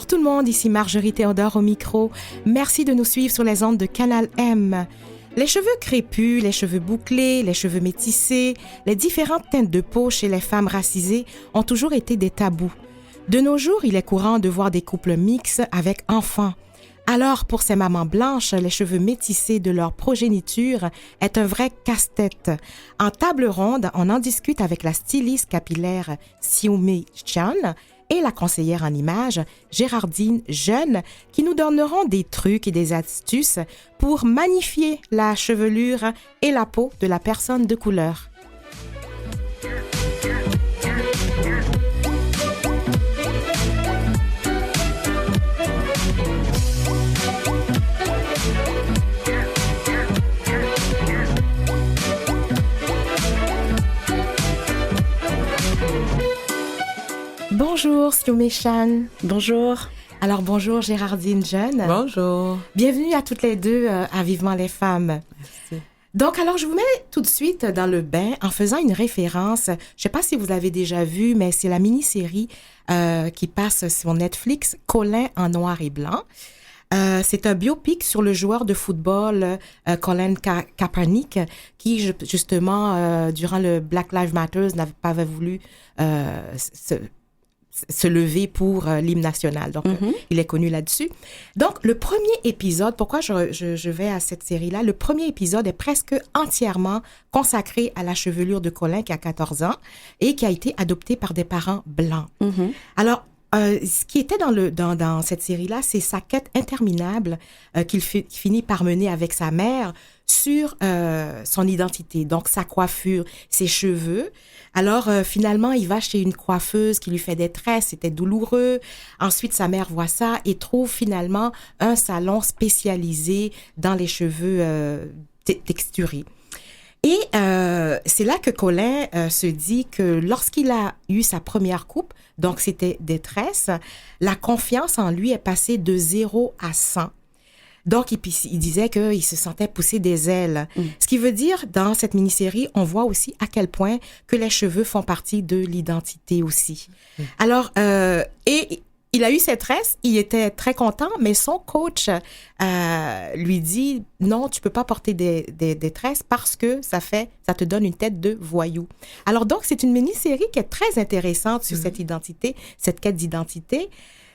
Bonjour tout le monde, ici Marjorie Théodore au micro. Merci de nous suivre sur les ondes de Canal M. Les cheveux crépus, les cheveux bouclés, les cheveux métissés, les différentes teintes de peau chez les femmes racisées ont toujours été des tabous. De nos jours, il est courant de voir des couples mixtes avec enfants. Alors, pour ces mamans blanches, les cheveux métissés de leur progéniture est un vrai casse-tête. En table ronde, on en discute avec la styliste capillaire Xiaomei Chan et la conseillère en images Gérardine Jeune qui nous donneront des trucs et des astuces pour magnifier la chevelure et la peau de la personne de couleur. Bonjour Xiaomei Chan. Bonjour. Alors bonjour Gérardine Jeune. Bonjour. Bienvenue à toutes les deux à Vivement les femmes. Merci. Donc alors je vous mets tout de suite dans le bain en faisant une référence. Je ne sais pas si vous l'avez déjà vu, mais c'est la mini-série qui passe sur Netflix, Colin en noir et blanc. C'est un biopic sur le joueur de football Colin Kaepernick qui justement durant le Black Lives Matter n'avait pas voulu se lever pour l'hymne national. Donc, il est connu là-dessus. Donc, le premier épisode, pourquoi je vais à cette série-là? Le premier épisode est presque entièrement consacré à la chevelure de Colin qui a 14 ans et qui a été adopté par des parents blancs. Alors, ce qui était dans cette série-là, c'est sa quête interminable qu'il finit par mener avec sa mère sur son identité, donc sa coiffure, ses cheveux. Alors, finalement, il va chez une coiffeuse qui lui fait des tresses, c'était douloureux. Ensuite, sa mère voit ça et trouve finalement un salon spécialisé dans les cheveux texturés. Et c'est là que Colin se dit que lorsqu'il a eu sa première coupe, donc c'était des tresses, la confiance en lui est passée de 0 à 100. Donc, il disait qu'il se sentait pousser des ailes. Ce qui veut dire, dans cette mini-série, on voit aussi à quel point que les cheveux font partie de l'identité aussi. Alors, et il a eu ses tresses, il était très content, mais son coach lui dit « Non, tu peux pas porter des tresses parce que ça te donne une tête de voyou. » Alors donc, c'est une mini-série qui est très intéressante sur cette identité, cette quête d'identité.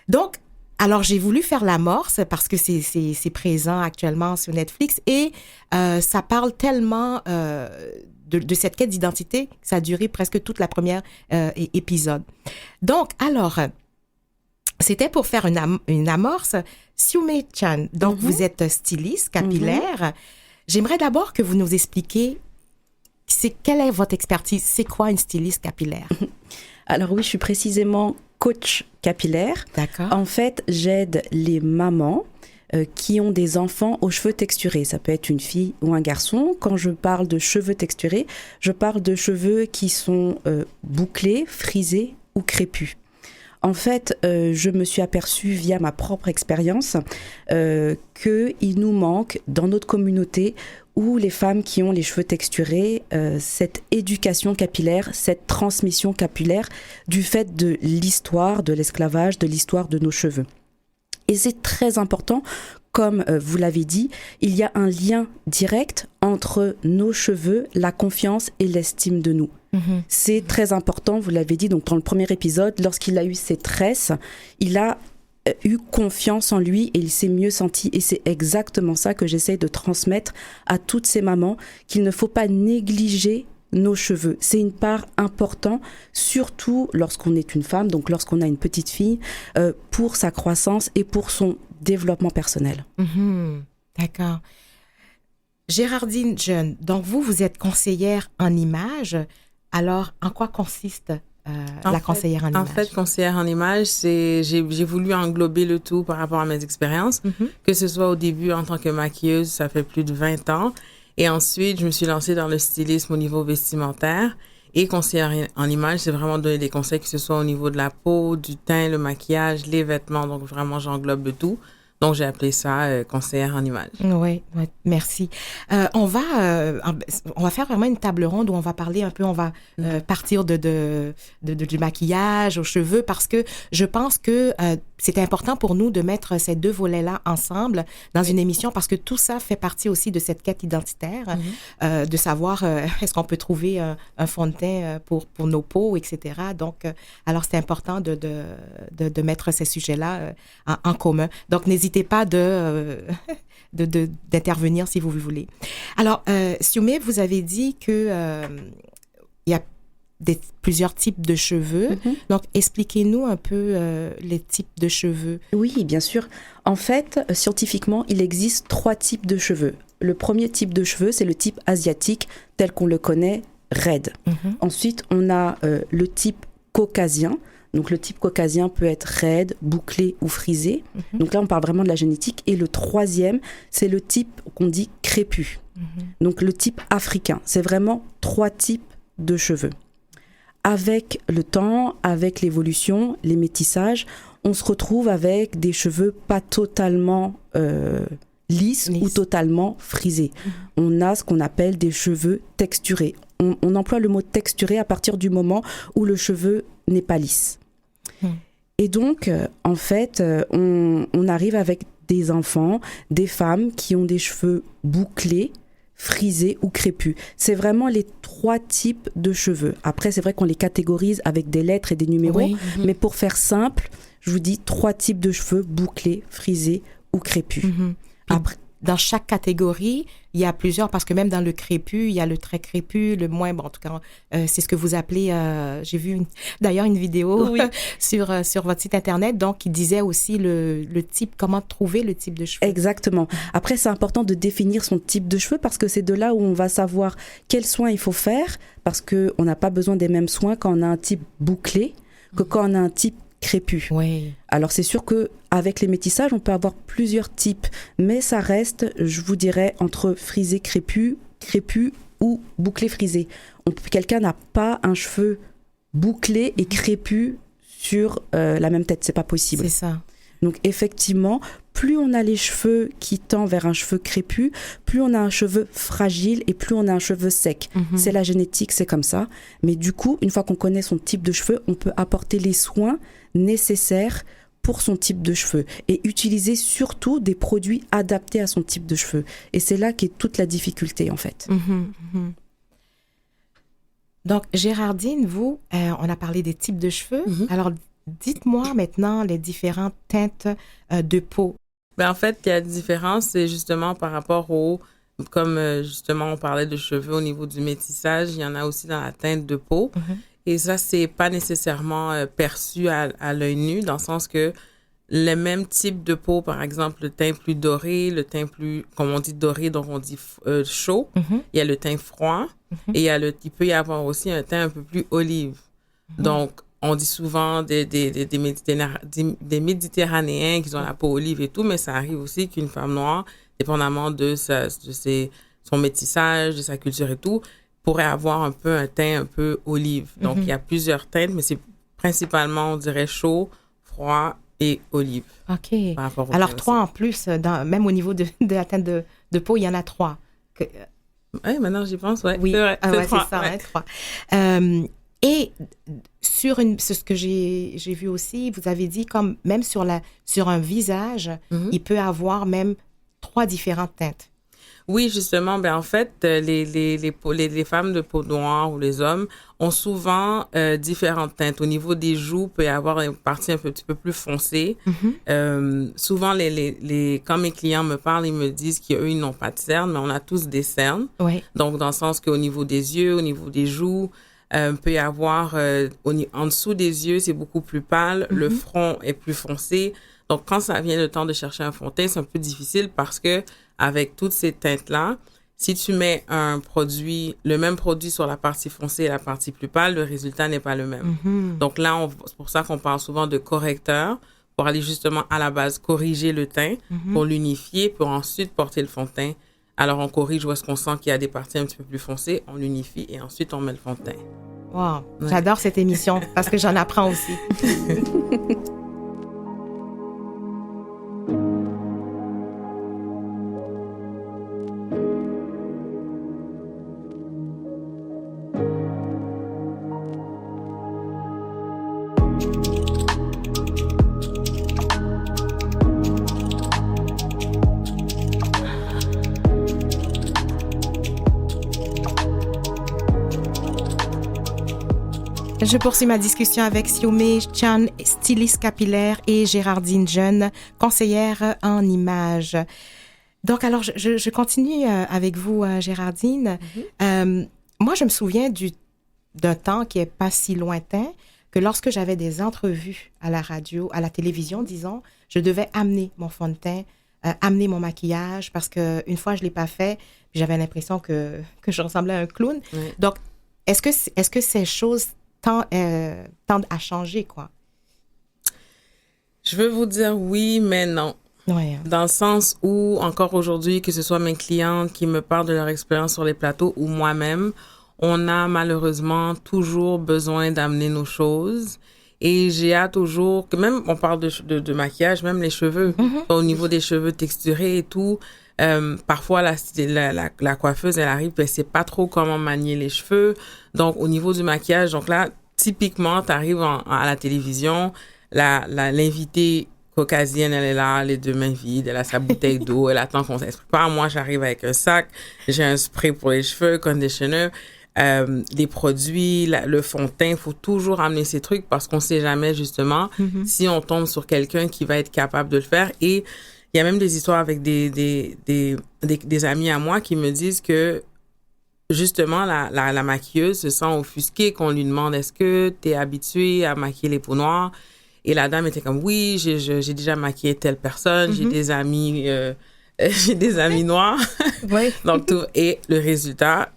Donc, alors, j'ai voulu faire l'amorce parce que c'est présent actuellement sur Netflix et ça parle tellement de cette quête d'identité que ça a duré presque toute la première épisode. Donc, alors, c'était pour faire une amorce. Xiaomei Chan, donc vous êtes styliste capillaire. J'aimerais d'abord que vous nous expliquiez quelle est votre expertise, c'est quoi une styliste capillaire? Alors oui, je suis précisément coach capillaire. D'accord. En fait, j'aide les mamans qui ont des enfants aux cheveux texturés. Ça peut être une fille ou un garçon. Quand je parle de cheveux texturés, je parle de cheveux qui sont bouclés, frisés ou crépus. En fait, je me suis aperçue via ma propre expérience qu'il nous manque dans notre communauté où les femmes qui ont les cheveux texturés, cette éducation capillaire, cette transmission capillaire du fait de l'histoire de l'esclavage, de l'histoire de nos cheveux. Et c'est très important, comme vous l'avez dit, il y a un lien direct entre nos cheveux, la confiance et l'estime de nous. C'est très important, vous l'avez dit, donc dans le premier épisode, lorsqu'il a eu ses tresses, il a eu confiance en lui et il s'est mieux senti. Et c'est exactement ça que j'essaie de transmettre à toutes ces mamans, qu'il ne faut pas négliger nos cheveux. C'est une part importante, surtout lorsqu'on est une femme, donc lorsqu'on a une petite fille, pour sa croissance et pour son développement personnel. D'accord. Gérardine Jeune, donc vous êtes conseillère en images. Alors, en quoi consiste la conseillère en images? En fait, conseillère en images, j'ai voulu englober le tout par rapport à mes expériences, que ce soit au début en tant que maquilleuse, ça fait plus de 20 ans, et ensuite, je me suis lancée dans le stylisme au niveau vestimentaire, et conseillère en images, c'est vraiment donner des conseils, que ce soit au niveau de la peau, du teint, le maquillage, les vêtements, donc vraiment, j'englobe le tout. Donc, j'ai appelé ça conseillère en images. Oui, merci. On va faire vraiment une table ronde où on va parler un peu, on va partir du maquillage aux cheveux parce que je pense que c'était important pour nous de mettre ces deux volets-là ensemble dans une émission parce que tout ça fait partie aussi de cette quête identitaire, de savoir est-ce qu'on peut trouver un fond de teint pour nos peaux, etc. Donc, alors, c'est important de mettre ces sujets-là en commun. Donc, n'hésitez pas d'intervenir si vous voulez. Alors, Siumé, vous avez dit que il y a plusieurs types de cheveux. Donc, expliquez-nous un peu les types de cheveux. Oui, bien sûr. En fait, scientifiquement, il existe 3 types de cheveux. Le premier type de cheveux, c'est le type asiatique, tel qu'on le connaît, raide. Ensuite, on a le type caucasien. Donc, le type caucasien peut être raide, bouclé ou frisé. Donc là, on parle vraiment de la génétique. Et le troisième, c'est le type qu'on dit crépu. Donc, le type africain. C'est vraiment 3 types de cheveux. Avec le temps, avec l'évolution, les métissages, on se retrouve avec des cheveux pas totalement lisses ou totalement frisés. On a ce qu'on appelle des cheveux texturés. On emploie le mot texturé à partir du moment où le cheveu n'est pas lisse. Et donc, en fait, on arrive avec des enfants, des femmes qui ont des cheveux bouclés, frisés ou crépus. C'est vraiment les 3 types de cheveux. Après, c'est vrai qu'on les catégorise avec des lettres et des numéros, mais pour faire simple, je vous dis 3 types de cheveux bouclés, frisés ou crépus. Après, dans chaque catégorie, il y a plusieurs, parce que même dans le crépus, il y a le très crépus, le moins, bon, en tout cas, c'est ce que vous appelez, j'ai vu d'ailleurs une vidéo sur votre site Internet, donc, qui disait aussi le type, comment trouver le type de cheveux. Exactement. Après, c'est important de définir son type de cheveux parce que c'est de là où on va savoir quels soins il faut faire, parce qu'on n'a pas besoin des mêmes soins quand on a un type bouclé que quand on a un type crépus. Oui. Alors c'est sûr qu'avec les métissages, on peut avoir plusieurs types, mais ça reste, je vous dirais, entre frisé crépus ou bouclé frisé. Quelqu'un n'a pas un cheveu bouclé et crépus sur la même tête, c'est pas possible. C'est ça. Donc effectivement, plus on a les cheveux qui tendent vers un cheveu crépus, plus on a un cheveu fragile et plus on a un cheveu sec. C'est la génétique, c'est comme ça. Mais du coup, une fois qu'on connaît son type de cheveux, on peut apporter les soins nécessaires pour son type de cheveux et utiliser surtout des produits adaptés à son type de cheveux. Et c'est là qu'est toute la difficulté en fait. Donc Gérardine, vous, on a parlé des types de cheveux. Alors dites-moi maintenant les différentes teintes de peau. En fait, il y a une différence, c'est justement par rapport comme justement on parlait de cheveux au niveau du métissage, il y en a aussi dans la teinte de peau. Et ça, c'est pas nécessairement perçu à l'œil nu, dans le sens que le même type de peau, par exemple, le teint plus doré, le teint plus, comme on dit doré, donc on dit chaud. Il y a le teint froid et il peut y avoir aussi un teint un peu plus olive. Donc, on dit souvent des Méditerranéens qui ont la peau olive et tout, mais ça arrive aussi qu'une femme noire, dépendamment de son métissage, de sa culture et tout, pourrait avoir un peu un teint un peu olive. Donc, il y a plusieurs teintes, mais c'est principalement, on dirait, chaud, froid et olive. OK. Alors, 3 en plus, même au niveau de la teinte de peau, il y en a 3. Oui, maintenant j'y pense, ouais. Oui, c'est vrai. c'est ça, ouais. 3. Et sur ce que j'ai vu aussi, vous avez dit comme même sur un visage, il peut avoir même 3 différentes teintes. Oui, justement, en fait, les femmes de peau noire ou les hommes ont souvent différentes teintes. Au niveau des joues, il peut y avoir une partie un petit peu plus foncée. Souvent, quand mes clients me parlent, ils me disent qu'eux, ils n'ont pas de cernes, mais on a tous des cernes. Oui. Donc, dans le sens qu'au niveau des yeux, au niveau des joues, peut y avoir en dessous des yeux, c'est beaucoup plus pâle. Le front est plus foncé. Donc, quand ça vient le temps de chercher un fond de teint, c'est un peu difficile parce que avec toutes ces teintes-là, si tu mets le même produit sur la partie foncée et la partie plus pâle, le résultat n'est pas le même. Donc là, c'est pour ça qu'on parle souvent de correcteur, pour aller justement à la base corriger le teint, pour l'unifier, pour ensuite porter le fond de teint. Alors, on corrige où est-ce qu'on sent qu'il y a des parties un petit peu plus foncées, on l'unifie et ensuite on met le fond de teint. Wow, j'adore cette émission parce que j'en apprends aussi. Je poursuis ma discussion avec Siomé Chan, styliste capillaire, et Géraldine Jeune, conseillère en images. Donc, alors, je continue avec vous, Géraldine. Moi, je me souviens d'un temps qui n'est pas si lointain, que lorsque j'avais des entrevues à la radio, à la télévision, disons, je devais amener mon fond de teint, amener mon maquillage, parce qu'une fois, je ne l'ai pas fait, j'avais l'impression que je ressemblais à un clown. Oui. Donc, est-ce que ces choses tendent à changer, quoi? Je veux vous dire oui, mais non. Ouais. Dans le sens où, encore aujourd'hui, que ce soit mes clientes qui me parlent de leur expérience sur les plateaux ou moi-même, on a malheureusement toujours besoin d'amener nos choses. Et j'ai hâte toujours, que même on parle de maquillage, même les cheveux, au niveau des cheveux texturés et tout, parfois la coiffeuse, elle arrive, elle sait pas trop comment manier les cheveux. Donc, au niveau du maquillage, donc là, typiquement, tu arrives à la télévision, l'invitée caucasienne, elle est là, les deux mains vides, elle a sa bouteille d'eau, elle attend qu'on s'exprime pas. Moi, j'arrive avec un sac, j'ai un spray pour les cheveux, conditioner, des produits, le fond de teint. Il faut toujours amener ces trucs parce qu'on sait jamais, justement, si on tombe sur quelqu'un qui va être capable de le faire. Et il y a même des histoires avec des amis à moi qui me disent que, justement, la maquilleuse se sent offusquée qu'on lui demande « Est-ce que tu es habituée à maquiller les peaux noires? » Et la dame était comme « Oui, j'ai déjà maquillé telle personne, j'ai des amis noirs. » Oui. Donc, et le résultat,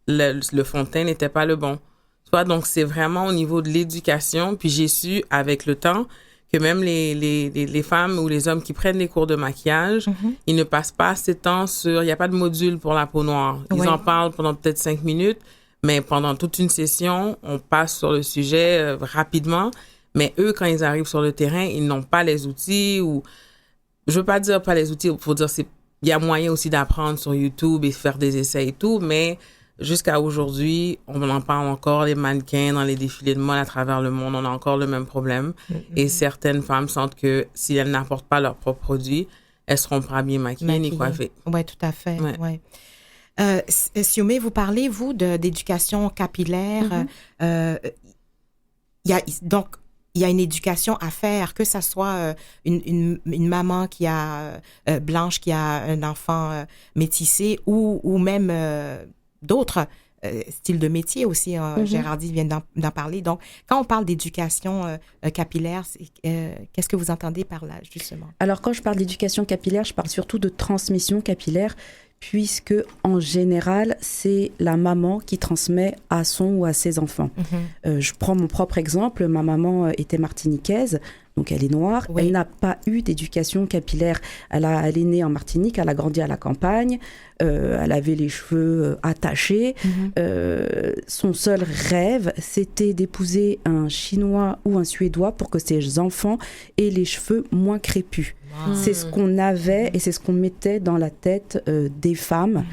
le fond de teint n'était pas le bon. Tu vois, donc c'est vraiment au niveau de l'éducation. Puis j'ai su avec le temps que même les femmes ou les hommes qui prennent les cours de maquillage, ils ne passent pas assez de temps il n'y a pas de module pour la peau noire. Ils en parlent pendant peut-être 5 minutes, mais pendant toute une session, on passe sur le sujet rapidement. Mais eux, quand ils arrivent sur le terrain, ils n'ont pas les outils ou... Je veux pas dire pas les outils, il faut dire il y a moyen aussi d'apprendre sur YouTube et faire des essais et tout, mais jusqu'à aujourd'hui, on en parle encore, les mannequins dans les défilés de mode à travers le monde, on a encore le même problème. Et certaines femmes sentent que si elles n'apportent pas leurs propres produits, elles seront pas bien maquillées ni coiffées. Oui, tout à fait. Ouais. Siomé, vous parlez, vous, d'éducation capillaire. Donc, il y a une éducation à faire, que ça soit une maman qui a blanche, qui a un enfant métissé ou même d'autres styles de métier aussi. Géraldine vient d'en parler. Donc, quand on parle d'éducation capillaire, qu'est-ce que vous entendez par là, justement? Alors, quand je parle d'éducation capillaire, je parle surtout de transmission capillaire, puisque en général, c'est la maman qui transmet à son ou à ses enfants. Je prends mon propre exemple. Ma maman était martiniquaise, donc elle est noire. Oui. Elle n'a pas eu d'éducation capillaire. Elle est née en Martinique, elle a grandi à la campagne, elle avait les cheveux attachés. Son seul rêve, c'était d'épouser un Chinois ou un Suédois pour que ses enfants aient les cheveux moins crépus. C'est ce qu'on avait et c'est ce qu'on mettait dans la tête des femmes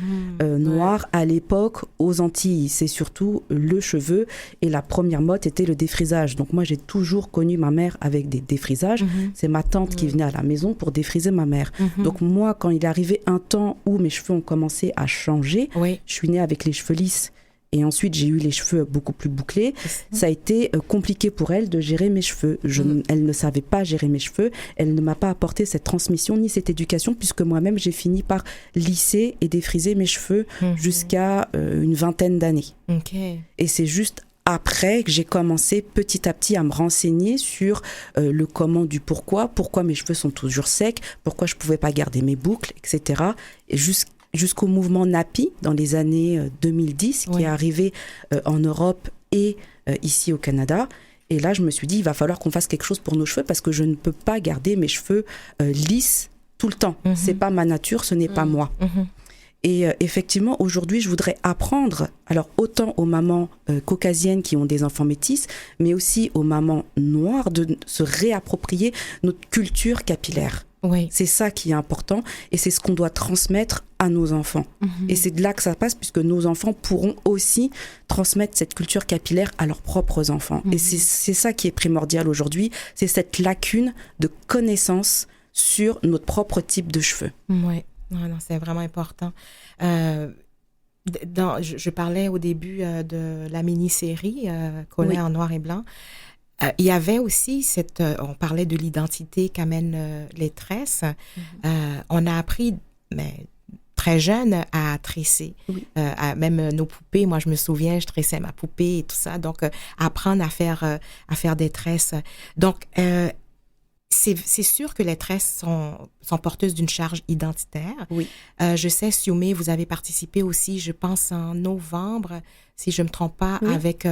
noires à l'époque aux Antilles. C'est surtout le cheveu et la première mode était le défrisage. Donc moi, j'ai toujours connu ma mère avec des défrisages. C'est ma tante qui venait à la maison pour défriser ma mère. Donc moi, quand il est arrivé un temps où mes cheveux ont commencé à changer, je suis née avec les cheveux lisses. Et ensuite, j'ai eu les cheveux beaucoup plus bouclés. Ça a été compliqué pour elle de gérer mes cheveux. Elle ne savait pas gérer mes cheveux. Elle ne m'a pas apporté cette transmission ni cette éducation, puisque moi-même, j'ai fini par lisser et défriser mes cheveux jusqu'à une vingtaine d'années. Et c'est juste après que j'ai commencé petit à petit à me renseigner sur le comment du pourquoi mes cheveux sont toujours secs, pourquoi je ne pouvais pas garder mes boucles, etc. Et jusqu'au mouvement Nappy dans les années 2010 qui est arrivé en Europe et ici au Canada. Et là, je me suis dit, il va falloir qu'on fasse quelque chose pour nos cheveux parce que je ne peux pas garder mes cheveux lisses tout le temps. C'est pas ma nature, ce n'est pas moi. Et effectivement, aujourd'hui, je voudrais apprendre, alors autant aux mamans caucasiennes qui ont des enfants métis, mais aussi aux mamans noires de se réapproprier notre culture capillaire. C'est ça qui est important et c'est ce qu'on doit transmettre à nos enfants. Et c'est de là que ça passe puisque nos enfants pourront aussi transmettre cette culture capillaire à leurs propres enfants. Et c'est ça qui est primordial aujourd'hui, c'est cette lacune de connaissance sur notre propre type de cheveux. Oui, non, c'est vraiment important. Je parlais au début de la mini-série Colin en noir et blanc. Il y avait aussi on parlait de l'identité qu'amènent les tresses. On a appris, mais très jeune, à tresser. Oui. Même nos poupées, moi je me souviens, je tressais ma poupée et tout ça. Donc, apprendre à faire des tresses. Donc, c'est sûr que les tresses sont porteuses d'une charge identitaire. Oui. Je sais, Siumé, vous avez participé aussi, je pense, en novembre, si je ne me trompe pas, avec...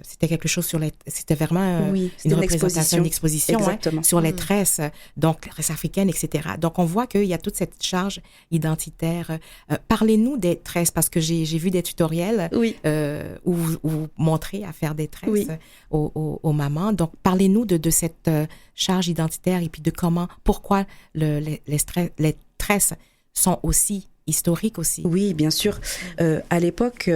c'était quelque chose c'était vraiment une représentation, une exposition sur les tresses, donc les tresses africaines, etc. Donc, on voit qu'il y a toute cette charge identitaire. Parlez-nous des tresses, parce que j'ai vu des tutoriels où vous montrez à faire des tresses aux mamans. Donc, parlez-nous de cette charge identitaire et puis de pourquoi les tresses sont aussi historique aussi. Oui, bien sûr. À l'époque,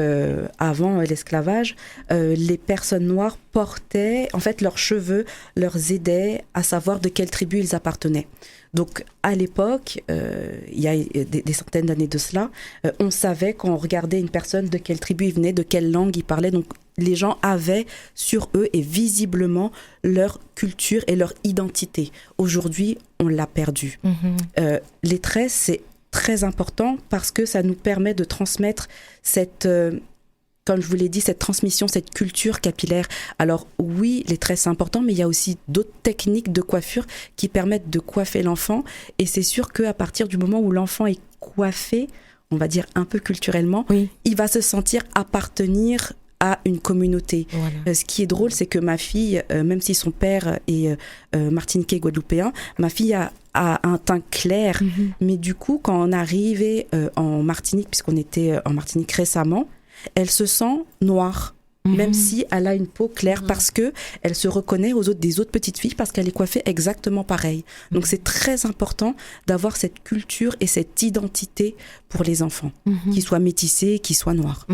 avant l'esclavage, les personnes noires portaient, en fait, leurs cheveux leur aidaient à savoir de quelle tribu ils appartenaient. Donc, à l'époque, il y a des centaines d'années de cela, on savait quand on regardait une personne de quelle tribu il venait, de quelle langue il parlait. Donc, les gens avaient sur eux et visiblement leur culture et leur identité. Aujourd'hui, on l'a perdu. Les tresses, c'est très important parce que ça nous permet de transmettre comme je vous l'ai dit, cette transmission, cette culture capillaire. Alors oui, les tresses, c'est important, mais il y a aussi d'autres techniques de coiffure qui permettent de coiffer l'enfant. Et c'est sûr qu'à partir du moment où l'enfant est coiffé, on va dire un peu culturellement, il va se sentir appartenir à une communauté. Voilà. Ce qui est drôle, c'est que ma fille, même si son père est martiniquais guadeloupéen, ma fille a un teint clair. Mais du coup, quand on arrivait en Martinique, puisqu'on était en Martinique récemment, elle se sent noire. Même si elle a une peau claire, parce que elle se reconnaît des autres petites filles parce qu'elle est coiffée exactement pareil. Donc c'est très important d'avoir cette culture et cette identité pour les enfants, qu'ils soient métissés, qu'ils soient noirs.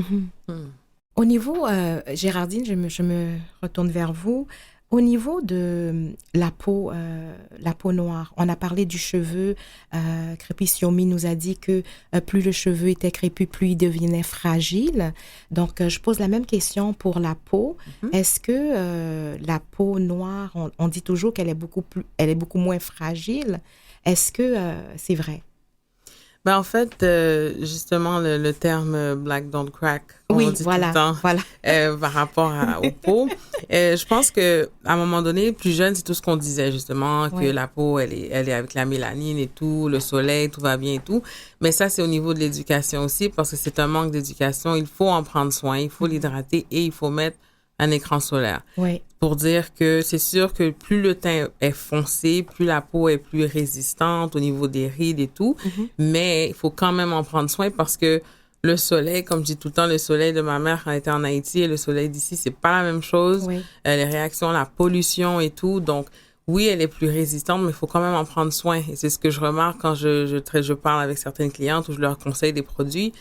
Au niveau, Géraldine, je me retourne vers vous. Au niveau de la peau noire, on a parlé du cheveu. Crépy Siumé nous a dit que plus le cheveu était crépus, plus il devenait fragile. Donc, je pose la même question pour la peau. Est-ce que la peau noire, on dit toujours qu'elle est beaucoup moins fragile. Est-ce que c'est vrai? Ben, en fait, justement, le terme Black Don't Crack, on dit tout le temps, par rapport aux peaux. Je pense que à un moment donné, plus jeune, c'est tout ce qu'on disait, justement, que la peau, elle est avec la mélanine et tout, le soleil, tout va bien et tout. Mais ça, c'est au niveau de l'éducation aussi, parce que c'est un manque d'éducation. Il faut en prendre soin, il faut l'hydrater et il faut mettre un écran solaire. Pour dire que c'est sûr que plus le teint est foncé, plus la peau est plus résistante au niveau des rides et tout. Mais il faut quand même en prendre soin parce que le soleil, comme je dis tout le temps, le soleil de ma mère quand elle était en Haïti et le soleil d'ici, c'est pas la même chose. Les réactions, la pollution et tout. Donc, oui, elle est plus résistante, mais il faut quand même en prendre soin. Et c'est ce que je remarque quand je parle avec certaines clientes ou je leur conseille des produits.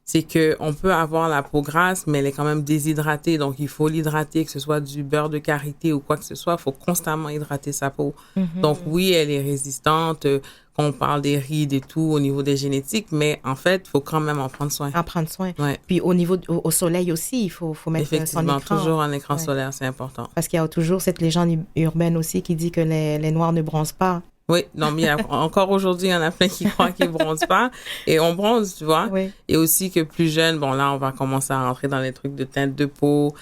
C'est que on peut avoir la peau grasse, mais elle est quand même déshydratée. Donc, il faut l'hydrater, que ce soit du beurre de karité ou quoi que ce soit. Il faut constamment hydrater sa peau. Donc, oui, elle est résistante. Quand on parle des rides et tout, au niveau des génétiques, mais en fait, il faut quand même en prendre soin. En prendre soin. Puis, au niveau au soleil aussi, il faut mettre son écran. Effectivement, toujours un écran solaire, c'est important. Parce qu'il y a toujours cette légende urbaine aussi qui dit que les Noirs ne bronzent pas. Oui, non, mais encore aujourd'hui, il y en a plein qui croient qu'ils bronzent pas. Et on bronze, tu vois. Et aussi que plus jeune, bon, là, on va commencer à rentrer dans les trucs de teinte de peau,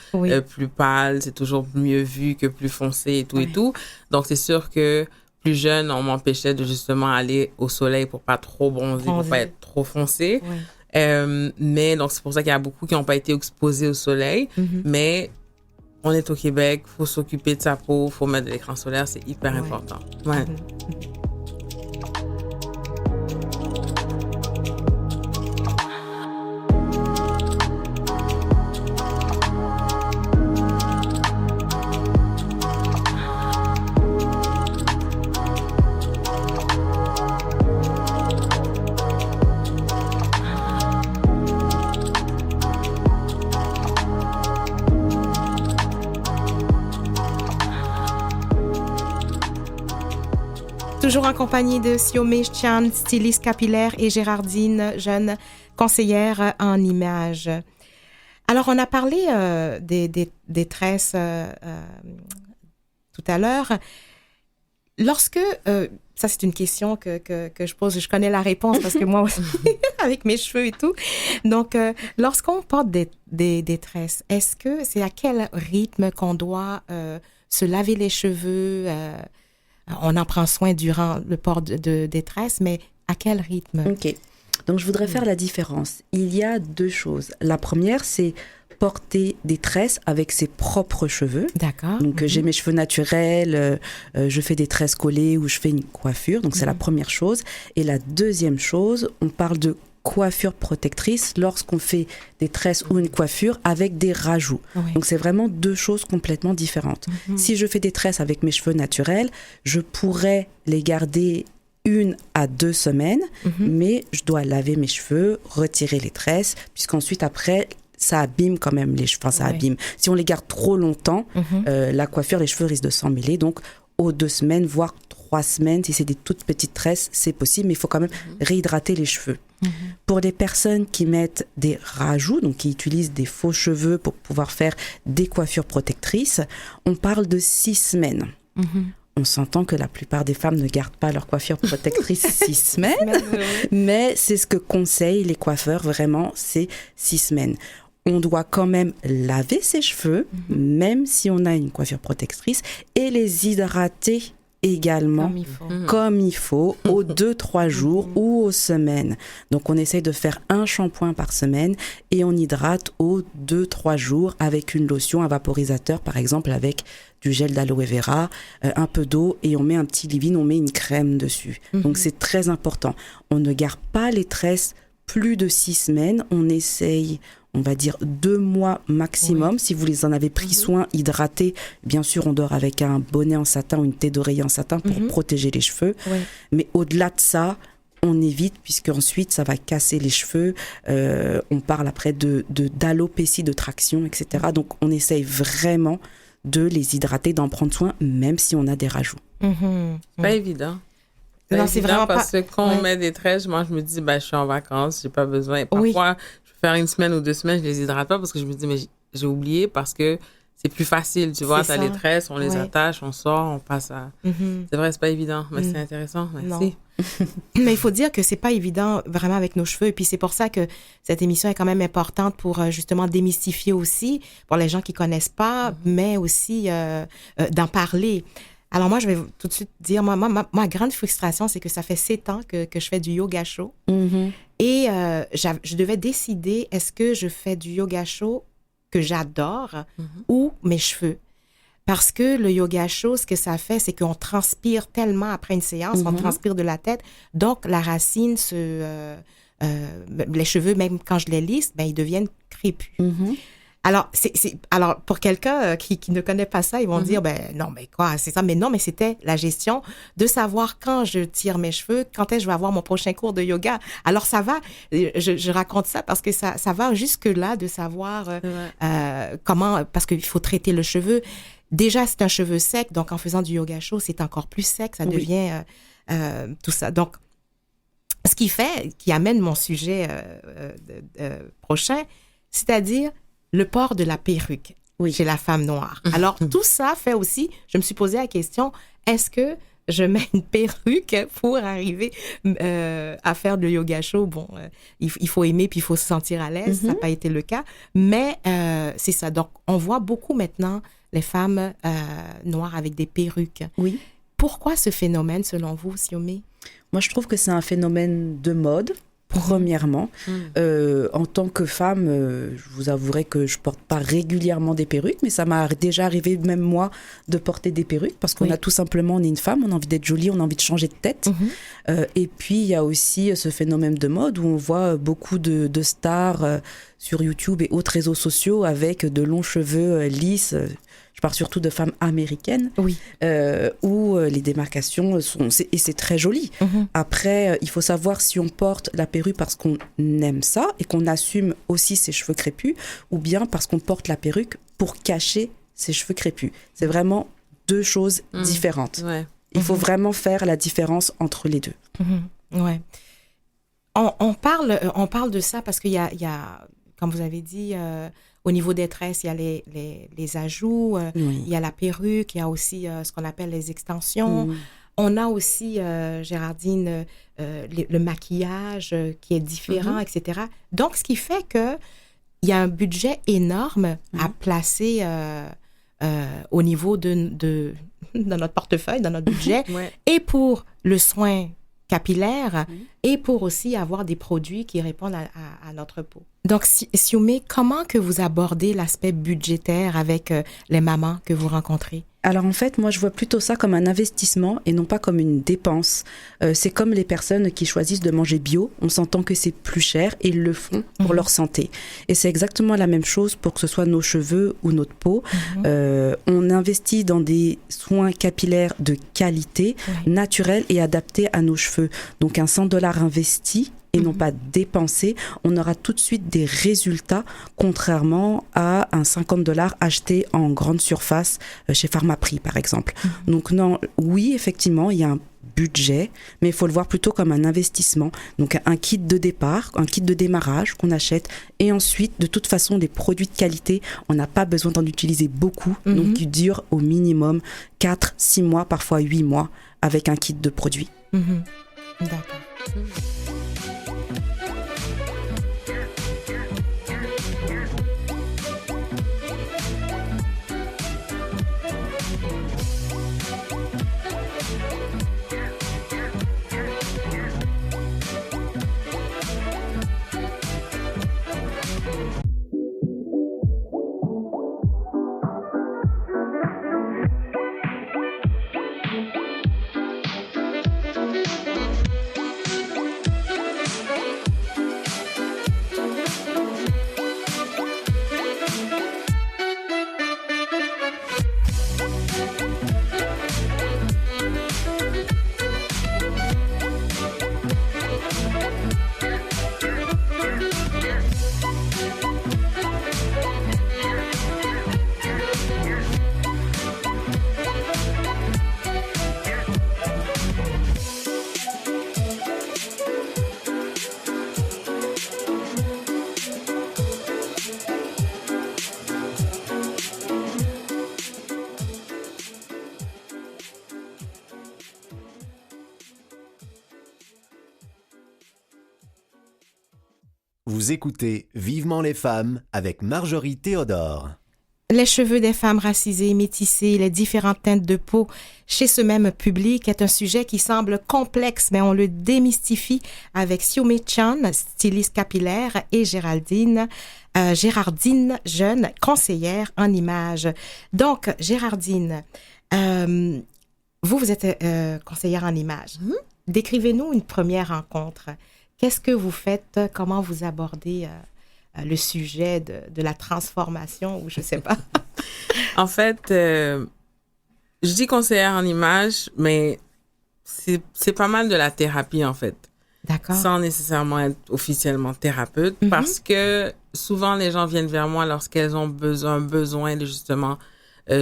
plus pâle, c'est toujours mieux vu que plus foncé et tout et tout. Donc, c'est sûr que plus jeune, on m'empêchait de justement aller au soleil pour pas trop bronzer, pour pas être trop foncé. Mais donc, c'est pour ça qu'il y a beaucoup qui n'ont pas été exposés au soleil. Mais on est au Québec, faut s'occuper de sa peau, faut mettre de l'écran solaire, c'est hyper important. Toujours en compagnie de Siomé Chan, styliste capillaire, et Gérardine, jeune conseillère en images. Alors, on a parlé des tresses tout à l'heure. Lorsque, ça c'est une question que je pose, je connais la réponse parce que moi aussi, avec mes cheveux et tout. Donc, lorsqu'on porte des tresses, est-ce que c'est à quel rythme qu'on doit se laver les cheveux? On en prend soin durant le port des tresses, mais à quel rythme? Ok. Donc, je voudrais faire la différence. Il y a deux choses. La première, c'est porter des tresses avec ses propres cheveux. D'accord. Donc, j'ai mes cheveux naturels, je fais des tresses collées ou je fais une coiffure. Donc, c'est la première chose. Et la deuxième chose, on parle de coiffure protectrice lorsqu'on fait des tresses ou une coiffure avec des rajouts. Oui. Donc, c'est vraiment deux choses complètement différentes. Si je fais des tresses avec mes cheveux naturels, je pourrais les garder 1 à 2 semaines, mais je dois laver mes cheveux, retirer les tresses, puisqu'ensuite, après, ça abîme quand même les cheveux. Enfin, ça abîme. Si on les garde trop longtemps, la coiffure, les cheveux risquent de s'emmêler. Donc, aux 2 semaines, voire 3 semaines, si c'est des toutes petites tresses, c'est possible, mais il faut quand même réhydrater les cheveux. Pour les personnes qui mettent des rajouts, donc qui utilisent des faux cheveux pour pouvoir faire des coiffures protectrices, on parle de 6 semaines. On s'entend que la plupart des femmes ne gardent pas leur coiffure protectrice 6 semaines, mais c'est ce que conseillent les coiffeurs, vraiment, c'est 6 semaines. On doit quand même laver ses cheveux, même si on a une coiffure protectrice, et les hydrater également comme il faut aux 2-3 jours ou aux semaines. Donc, on essaye de faire un shampoing par semaine et on hydrate aux 2-3 jours avec une lotion, un vaporisateur, par exemple, avec du gel d'aloe vera, un peu d'eau et on met un petit leave-in, on met une crème dessus. Donc, c'est très important. On ne garde pas les tresses plus de 6 semaines. On essaye, on va dire 2 mois maximum. Si vous les en avez pris soin, hydratés, bien sûr, on dort avec un bonnet en satin ou une tête d'oreiller en satin pour protéger les cheveux. Mais au-delà de ça, on évite, puisqu'ensuite, ça va casser les cheveux. On parle après d'alopécie, de traction, etc. Donc, on essaye vraiment de les hydrater, d'en prendre soin, même si on a des rajouts. C'est pas évident. Non, c'est vraiment parce pas... que quand on met des tresses, moi, je me dis, je suis en vacances, j'ai pas besoin. Et parfois, je vais faire 1 semaine ou 2 semaines, je les hydrate pas parce que je me dis, mais j'ai oublié parce que c'est plus facile, tu vois. T'as les tresses, on les attache, on sort, on passe à... C'est vrai, c'est pas évident, mais c'est intéressant. Merci. Mais il faut dire que c'est pas évident vraiment avec nos cheveux. Et puis c'est pour ça que cette émission est quand même importante pour justement démystifier aussi, pour les gens qui connaissent pas, mais aussi d'en parler. Alors moi, je vais tout de suite dire, ma grande frustration, c'est que ça fait 7 ans que je fais du yoga chaud. Et je devais décider, est-ce que je fais du yoga chaud que j'adore ou mes cheveux? Parce que le yoga chaud, ce que ça fait, c'est qu'on transpire tellement après une séance, on transpire de la tête. Donc, la racine, les cheveux, même quand je les lisse, ils deviennent crépus. Alors, alors, pour quelqu'un qui ne connaît pas ça, ils vont dire, non, mais quoi, c'est ça. Mais non, mais c'était la gestion de savoir quand je tire mes cheveux, quand est-ce que je vais avoir mon prochain cours de yoga. Alors, ça va, je raconte ça parce que ça va jusque-là de savoir comment, parce qu'il faut traiter le cheveu. Déjà, c'est un cheveu sec, donc en faisant du yoga chaud, c'est encore plus sec, ça devient tout ça. Donc, ce qui amène mon sujet prochain, c'est-à-dire le port de la perruque chez la femme noire. Alors, tout ça fait aussi, je me suis posé la question, est-ce que je mets une perruque pour arriver à faire du yoga chaud? Bon, il faut aimer puis il faut se sentir à l'aise, ça n'a pas été le cas, mais c'est ça. Donc, on voit beaucoup maintenant les femmes noires avec des perruques. Oui. Pourquoi ce phénomène, selon vous, Siomé? Moi, je trouve que c'est un phénomène de mode. Premièrement, en tant que femme, je vous avouerai que je porte pas régulièrement des perruques, mais ça m'a déjà arrivé, même moi, de porter des perruques parce qu'on a tout simplement, on est une femme, on a envie d'être jolie, on a envie de changer de tête. Et puis, il y a aussi ce phénomène de mode où on voit beaucoup de stars sur YouTube et autres réseaux sociaux avec de longs cheveux lisses. Je parle surtout de femmes américaines, où les démarcations sont... Et c'est très joli. Après, il faut savoir si on porte la perruque parce qu'on aime ça et qu'on assume aussi ses cheveux crépus, ou bien parce qu'on porte la perruque pour cacher ses cheveux crépus. C'est vraiment 2 choses différentes. Il faut vraiment faire la différence entre les deux. Ouais. On parle de ça parce qu'il y a, comme vous avez dit, au niveau des tresses, il y a les ajouts, il y a la perruque, il y a aussi ce qu'on appelle les extensions. On a aussi, Géraldine, le maquillage qui est différent, etc. Donc, ce qui fait qu'il y a un budget énorme à placer au niveau de notre portefeuille, dans notre budget, et pour le soin capillaire et pour aussi avoir des produits qui répondent à notre peau. Donc, Sioumé, comment que vous abordez l'aspect budgétaire avec les mamans que vous rencontrez? Alors en fait, moi je vois plutôt ça comme un investissement et non pas comme une dépense. C'est comme les personnes qui choisissent de manger bio, on s'entend que c'est plus cher et ils le font pour leur santé. Et c'est exactement la même chose pour que ce soit nos cheveux ou notre peau. On investit dans des soins capillaires de qualité, naturels et adaptés à nos cheveux. Donc un $100 investi et non pas dépensé, on aura tout de suite des résultats, contrairement à un $50 acheté en grande surface chez Pharmaprix, par exemple. Donc non, oui, effectivement, il y a un budget, mais il faut le voir plutôt comme un investissement. Donc un kit de départ, un kit de démarrage qu'on achète, et ensuite, de toute façon, des produits de qualité, on n'a pas besoin d'en utiliser beaucoup, donc qui durent au minimum 4, 6 mois, parfois 8 mois, avec un kit de produits. D'accord. Vous écoutez Vivement les femmes avec Marjorie Théodore. Les cheveux des femmes racisées, métissées, les différentes teintes de peau chez ce même public est un sujet qui semble complexe, mais on le démystifie avec Sioumé Chan, styliste capillaire, et Géraldine Jeune, conseillère en images. Donc, Géraldine, vous êtes conseillère en images. Décrivez-nous une première rencontre. Qu'est-ce que vous faites? Comment vous abordez le sujet de la transformation ou je sais pas? En fait, je dis conseillère en images, mais c'est pas mal de la thérapie en fait. D'accord. Sans nécessairement être officiellement thérapeute, parce que souvent les gens viennent vers moi lorsqu'elles ont besoin de justement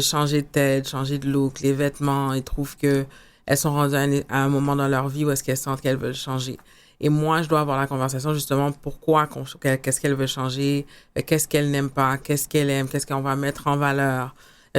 changer de tête, changer de look, les vêtements, et trouvent que elles sont rendues à un moment dans leur vie où est-ce qu'elles sentent qu'elles veulent changer. Et moi, je dois avoir la conversation justement pourquoi, qu'est-ce qu'elle veut changer, qu'est-ce qu'elle n'aime pas, qu'est-ce qu'elle aime, qu'est-ce qu'on va mettre en valeur.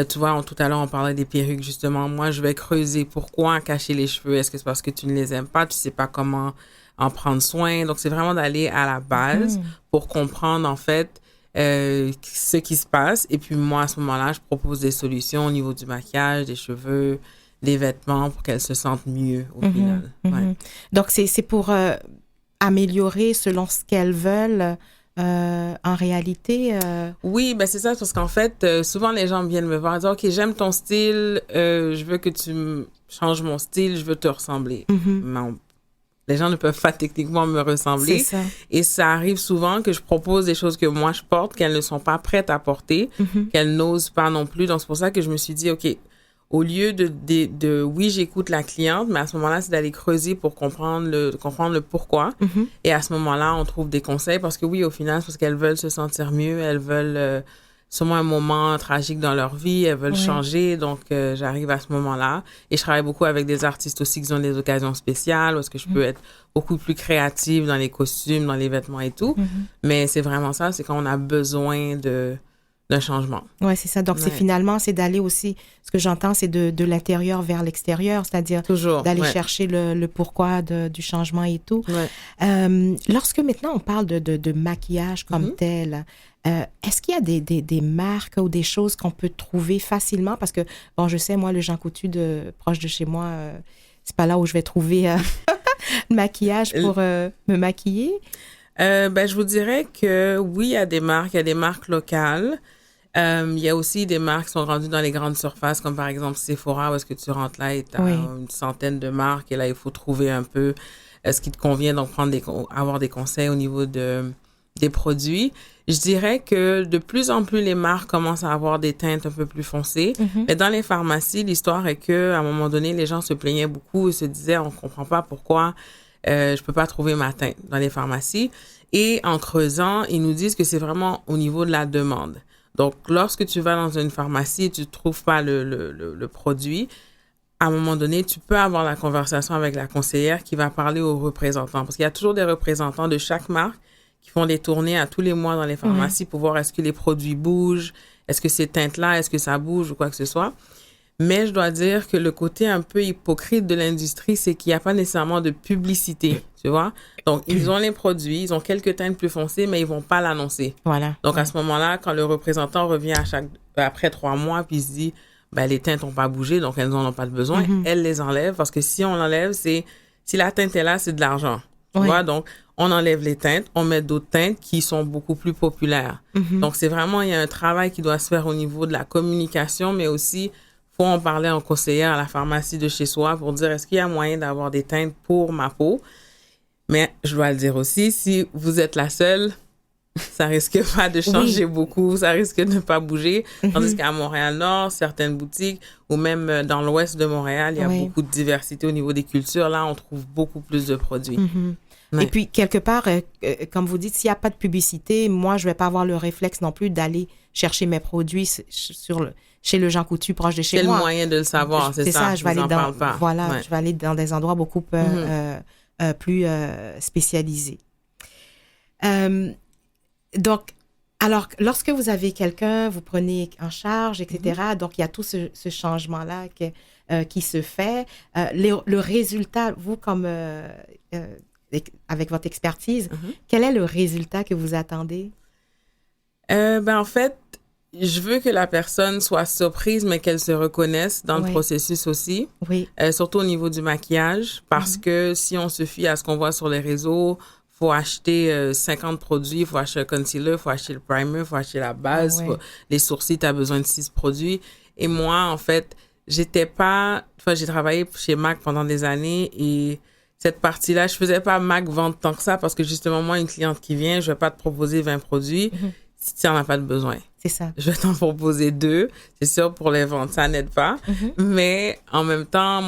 Tu vois, tout à l'heure, on parlait des perruques, justement. Moi, je vais creuser pourquoi cacher les cheveux. Est-ce que c'est parce que tu ne les aimes pas, tu sais pas comment en prendre soin? Donc, c'est vraiment d'aller à la base pour comprendre, en fait, ce qui se passe. Et puis, moi, à ce moment-là, je propose des solutions au niveau du maquillage, des cheveux, des vêtements pour qu'elles se sentent mieux au final. Ouais. Donc, c'est pour améliorer selon ce qu'elles veulent en réalité. Oui, ben c'est ça, parce qu'en fait, souvent les gens viennent me voir et disent « OK, j'aime ton style, je veux que tu changes mon style, je veux te ressembler. Non, les gens ne peuvent pas techniquement me ressembler. C'est ça. Et ça arrive souvent que je propose des choses que moi je porte, qu'elles ne sont pas prêtes à porter, qu'elles n'osent pas non plus. Donc, c'est pour ça que je me suis dit « OK, au lieu de oui, j'écoute la cliente, mais à ce moment-là, c'est d'aller creuser pour comprendre le pourquoi. Et à ce moment-là, on trouve des conseils parce que oui, au final, c'est parce qu'elles veulent se sentir mieux, elles veulent sûrement un moment tragique dans leur vie, elles veulent changer, donc j'arrive à ce moment-là. Et je travaille beaucoup avec des artistes aussi qui ont des occasions spéciales, où est-ce que je peux être beaucoup plus créative dans les costumes, dans les vêtements et tout. Mais c'est vraiment ça, c'est quand on a besoin d'un changement. Oui, c'est ça. Donc, c'est d'aller aussi, ce que j'entends, c'est de l'intérieur vers l'extérieur, c'est-à-dire d'aller chercher le pourquoi du changement et tout. Lorsque maintenant on parle de maquillage comme tel, est-ce qu'il y a des marques ou des choses qu'on peut trouver facilement? Parce que, bon, je sais, moi, le Jean Coutu proche de chez moi, c'est pas là où je vais trouver le maquillage pour me maquiller. Je vous dirais que oui, il y a des marques locales. Il y a aussi des marques qui sont rendues dans les grandes surfaces, comme par exemple Sephora, où est-ce que tu rentres là et tu as une centaine de marques. Et là, il faut trouver un peu ce qui te convient, donc avoir des conseils au niveau des produits. Je dirais que de plus en plus, les marques commencent à avoir des teintes un peu plus foncées. Mais dans les pharmacies, l'histoire est que à un moment donné, les gens se plaignaient beaucoup et se disaient, on comprend pas pourquoi je peux pas trouver ma teinte dans les pharmacies. Et en creusant, ils nous disent que c'est vraiment au niveau de la demande. Donc, lorsque tu vas dans une pharmacie et tu ne trouves pas le produit, à un moment donné, tu peux avoir la conversation avec la conseillère qui va parler aux représentants. Parce qu'il y a toujours des représentants de chaque marque qui font des tournées à tous les mois dans les pharmacies pour voir est-ce que les produits bougent, est-ce que ces teintes-là, est-ce que ça bouge ou quoi que ce soit. Mais je dois dire que le côté un peu hypocrite de l'industrie, c'est qu'il n'y a pas nécessairement de publicité, tu vois. Donc, ils ont les produits, ils ont quelques teintes plus foncées, mais ils vont pas l'annoncer. Voilà. Donc, à ce moment-là, quand le représentant revient après 3 mois, puis il se dit, les teintes n'ont pas bougé, donc elles n'en ont pas de besoin, elles les enlèvent, parce que si on l'enlève, si la teinte est là, c'est de l'argent. Tu vois, donc, on enlève les teintes, on met d'autres teintes qui sont beaucoup plus populaires. Donc, c'est vraiment, il y a un travail qui doit se faire au niveau de la communication, mais aussi, faut en parler en conseillère à la pharmacie de chez soi pour dire est-ce qu'il y a moyen d'avoir des teintes pour ma peau. Mais je dois le dire aussi, si vous êtes la seule, ça risque pas de changer beaucoup, ça risque de ne pas bouger. Tandis qu'à Montréal-Nord, certaines boutiques, ou même dans l'ouest de Montréal, il y a beaucoup de diversité au niveau des cultures. Là, on trouve beaucoup plus de produits. Et puis, quelque part, comme vous dites, s'il n'y a pas de publicité, moi, je ne vais pas avoir le réflexe non plus d'aller chercher mes produits chez le Jean Coutu proche de chez moi. C'est le moyen de le savoir, c'est ça. Je vais aller je vais aller dans des endroits beaucoup plus spécialisés. Donc, alors, lorsque vous avez quelqu'un, vous prenez en charge, etc., donc il y a tout ce changement-là qui se fait. Le résultat, vous, comme avec votre expertise, quel est le résultat que vous attendez? En fait, je veux que la personne soit surprise, mais qu'elle se reconnaisse dans le processus aussi. Oui. Surtout au niveau du maquillage, parce que si on se fie à ce qu'on voit sur les réseaux, faut acheter 50 produits, faut acheter le concealer, faut acheter le primer, faut acheter la base, les sourcils, tu as besoin de 6 produits. Et moi, en fait, j'ai travaillé chez MAC pendant des années et cette partie-là, je faisais pas MAC vendre tant que ça parce que justement, moi, une cliente qui vient, je vais pas te proposer 20 produits si tu n'en as pas de besoin. C'est ça. Je vais t'en proposer 2. C'est sûr, pour les vendre, ça n'aide pas. Mais en même temps,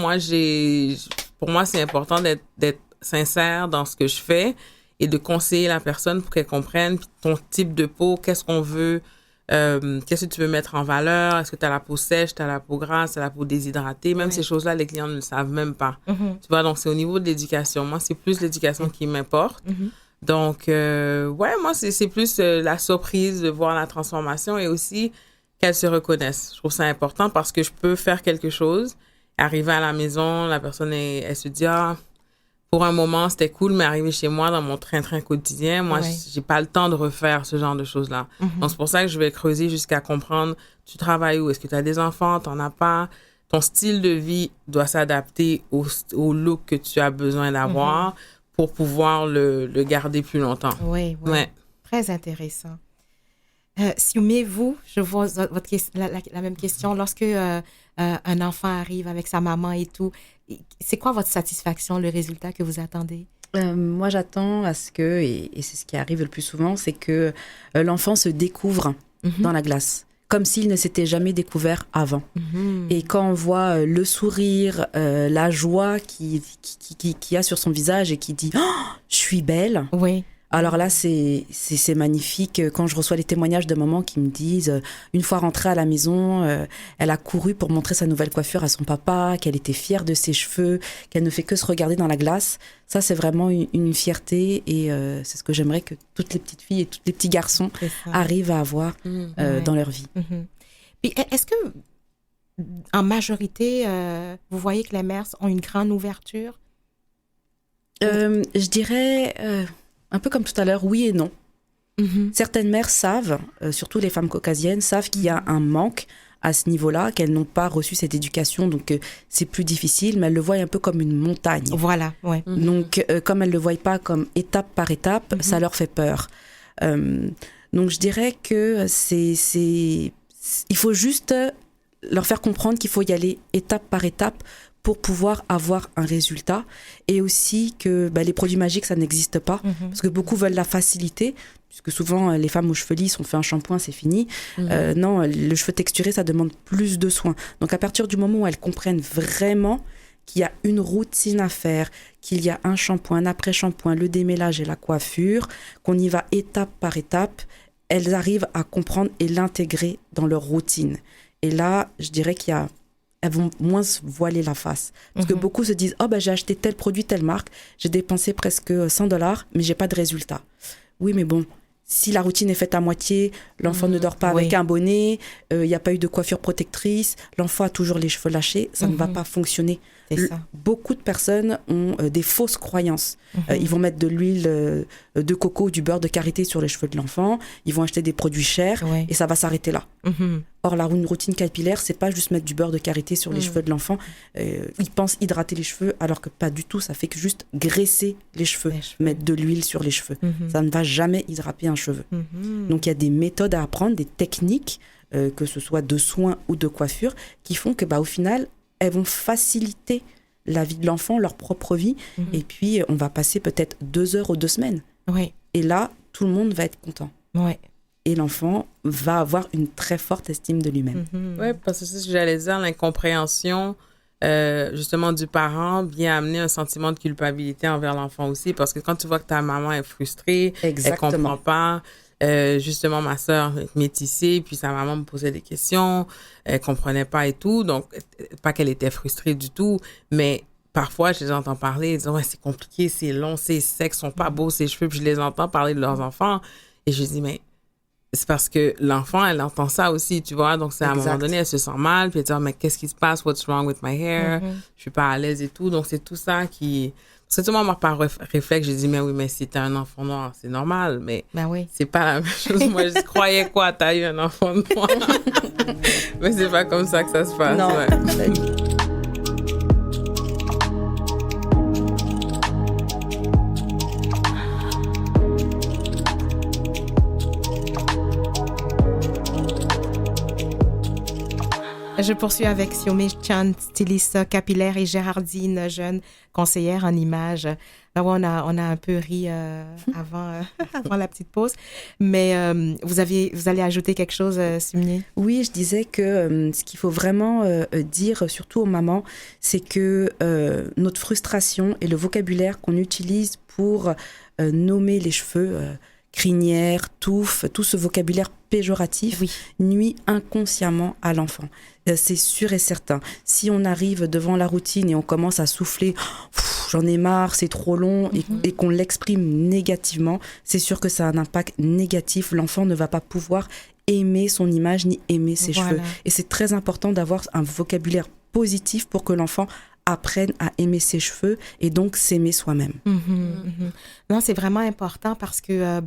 pour moi, c'est important d'être sincère dans ce que je fais et de conseiller la personne pour qu'elle comprenne ton type de peau, qu'est-ce qu'on veut, qu'est-ce que tu veux mettre en valeur, est-ce que tu as la peau sèche, tu as la peau grasse, tu as la peau déshydratée. Même ces choses-là, les clients ne le savent même pas. Tu vois, donc c'est au niveau de l'éducation. Moi, c'est plus l'éducation qui m'importe. Donc, moi, c'est plus la surprise de voir la transformation et aussi qu'elle se reconnaisse. Je trouve ça important parce que je peux faire quelque chose, arriver à la maison, la personne, elle se dit, pour un moment, c'était cool, mais arriver chez moi dans mon train-train quotidien, moi, j'ai pas le temps de refaire ce genre de choses-là. Donc, c'est pour ça que je vais creuser jusqu'à comprendre, tu travailles où? Est-ce que tu as des enfants? T'en as pas? Ton style de vie doit s'adapter au look que tu as besoin d'avoir pour pouvoir le garder plus longtemps. Oui. Très intéressant. Siumé, vous, je vois la même question. Lorsque un enfant arrive avec sa maman et tout, c'est quoi votre satisfaction, le résultat que vous attendez? Moi, j'attends à ce que, et c'est ce qui arrive le plus souvent, c'est que l'enfant se découvre dans la glace, comme s'il ne s'était jamais découvert avant. Et quand on voit le sourire, la joie qu'il y a sur son visage et qui dit « Oh, je suis belle !» Alors là, c'est magnifique. Quand je reçois les témoignages de mamans qui me disent, une fois rentrée à la maison, elle a couru pour montrer sa nouvelle coiffure à son papa, qu'elle était fière de ses cheveux, qu'elle ne fait que se regarder dans la glace. Ça, c'est vraiment une fierté et c'est ce que j'aimerais que toutes les petites filles et tous les petits garçons arrivent à avoir dans leur vie. Puis, est-ce que, en majorité, vous voyez que les mères ont une grande ouverture? Je dirais... un peu comme tout à l'heure, oui et non. Certaines mères savent, surtout les femmes caucasiennes, savent qu'il y a un manque à ce niveau-là, qu'elles n'ont pas reçu cette éducation, donc c'est plus difficile, mais elles le voient un peu comme une montagne. Voilà, ouais. Donc, comme elles ne le voient pas comme étape par étape, ça leur fait peur. Donc, je dirais que il faut juste leur faire comprendre qu'il faut y aller étape par étape pour pouvoir avoir un résultat, et aussi que les produits magiques, ça n'existe pas, parce que beaucoup veulent la facilité, puisque souvent les femmes aux cheveux lisses, on fait un shampoing, c'est fini. Non, le cheveu texturé, ça demande plus de soins. Donc à partir du moment où elles comprennent vraiment qu'il y a une routine à faire, qu'il y a un shampoing, un après-shampoing, le démêlage et la coiffure, qu'on y va étape par étape, elles arrivent à comprendre et l'intégrer dans leur routine. Et là, je dirais elles vont moins se voiler la face. Parce que beaucoup se disent, j'ai acheté tel produit, telle marque, j'ai dépensé presque $100, mais j'ai pas de résultat. Oui, mais bon, si la routine est faite à moitié, l'enfant ne dort pas avec un bonnet, il n'y a pas eu de coiffure protectrice, l'enfant a toujours les cheveux lâchés, ça ne va pas fonctionner. Beaucoup de personnes ont des fausses croyances. Ils vont mettre de l'huile de coco ou du beurre de karité sur les cheveux de l'enfant, ils vont acheter des produits chers et ça va s'arrêter là. Or, une routine capillaire, c'est pas juste mettre du beurre de karité sur les cheveux de l'enfant. Ils pensent hydrater les cheveux, alors que pas du tout. Ça fait que juste graisser les cheveux, mettre de l'huile sur les cheveux. Ça ne va jamais hydrater un cheveu. Donc, il y a des méthodes à apprendre, des techniques, que ce soit de soins ou de coiffure, qui font que, au final, elles vont faciliter la vie de l'enfant, leur propre vie. Et puis, on va passer peut-être 2 heures ou 2 semaines. Et là, tout le monde va être content. Et l'enfant va avoir une très forte estime de lui-même. Oui, parce que c'est ce que j'allais dire, l'incompréhension justement du parent vient amener un sentiment de culpabilité envers l'enfant aussi, parce que quand tu vois que ta maman est frustrée, elle comprend pas. Justement, ma sœur est métissée, puis sa maman me posait des questions, elle comprenait pas et tout, donc pas qu'elle était frustrée du tout, mais parfois, je les entends parler, ils disent « c'est compliqué, c'est long, c'est sec, ils sont pas beaux, ces cheveux », puis je les entends parler de leurs enfants, et je dis « mais c'est parce que l'enfant, elle entend ça aussi, tu vois. Donc, c'est à un moment donné, elle se sent mal. Puis elle dit, mais qu'est-ce qui se passe? What's wrong with my hair? Je suis pas à l'aise et tout. Donc, c'est tout ça qui... Parce que tout le monde, par réflexe, j'ai dit, mais oui, mais si t'as un enfant noir, c'est normal. Mais c'est pas la même chose. Moi, je croyais quoi? T'as eu un enfant noir? Mais c'est pas comme ça que ça se passe. Non. Je poursuis avec Xiaomei Chan, styliste capillaire, et Géraldine, jeune conseillère en images. Là, on a un peu ri avant la petite pause. Mais vous allez ajouter quelque chose, Xiaomei? Oui, je disais que ce qu'il faut vraiment dire, surtout aux mamans, c'est que notre frustration et le vocabulaire qu'on utilise pour nommer les cheveux... crinière, touffe, tout ce vocabulaire péjoratif nuit inconsciemment à l'enfant. C'est sûr et certain. Si on arrive devant la routine et on commence à souffler « j'en ai marre, c'est trop long » et qu'on l'exprime négativement, c'est sûr que ça a un impact négatif. L'enfant ne va pas pouvoir aimer son image ni aimer ses cheveux. Et c'est très important d'avoir un vocabulaire positif pour que l'enfant apprennent à aimer ses cheveux et donc s'aimer soi-même. Non, c'est vraiment important parce que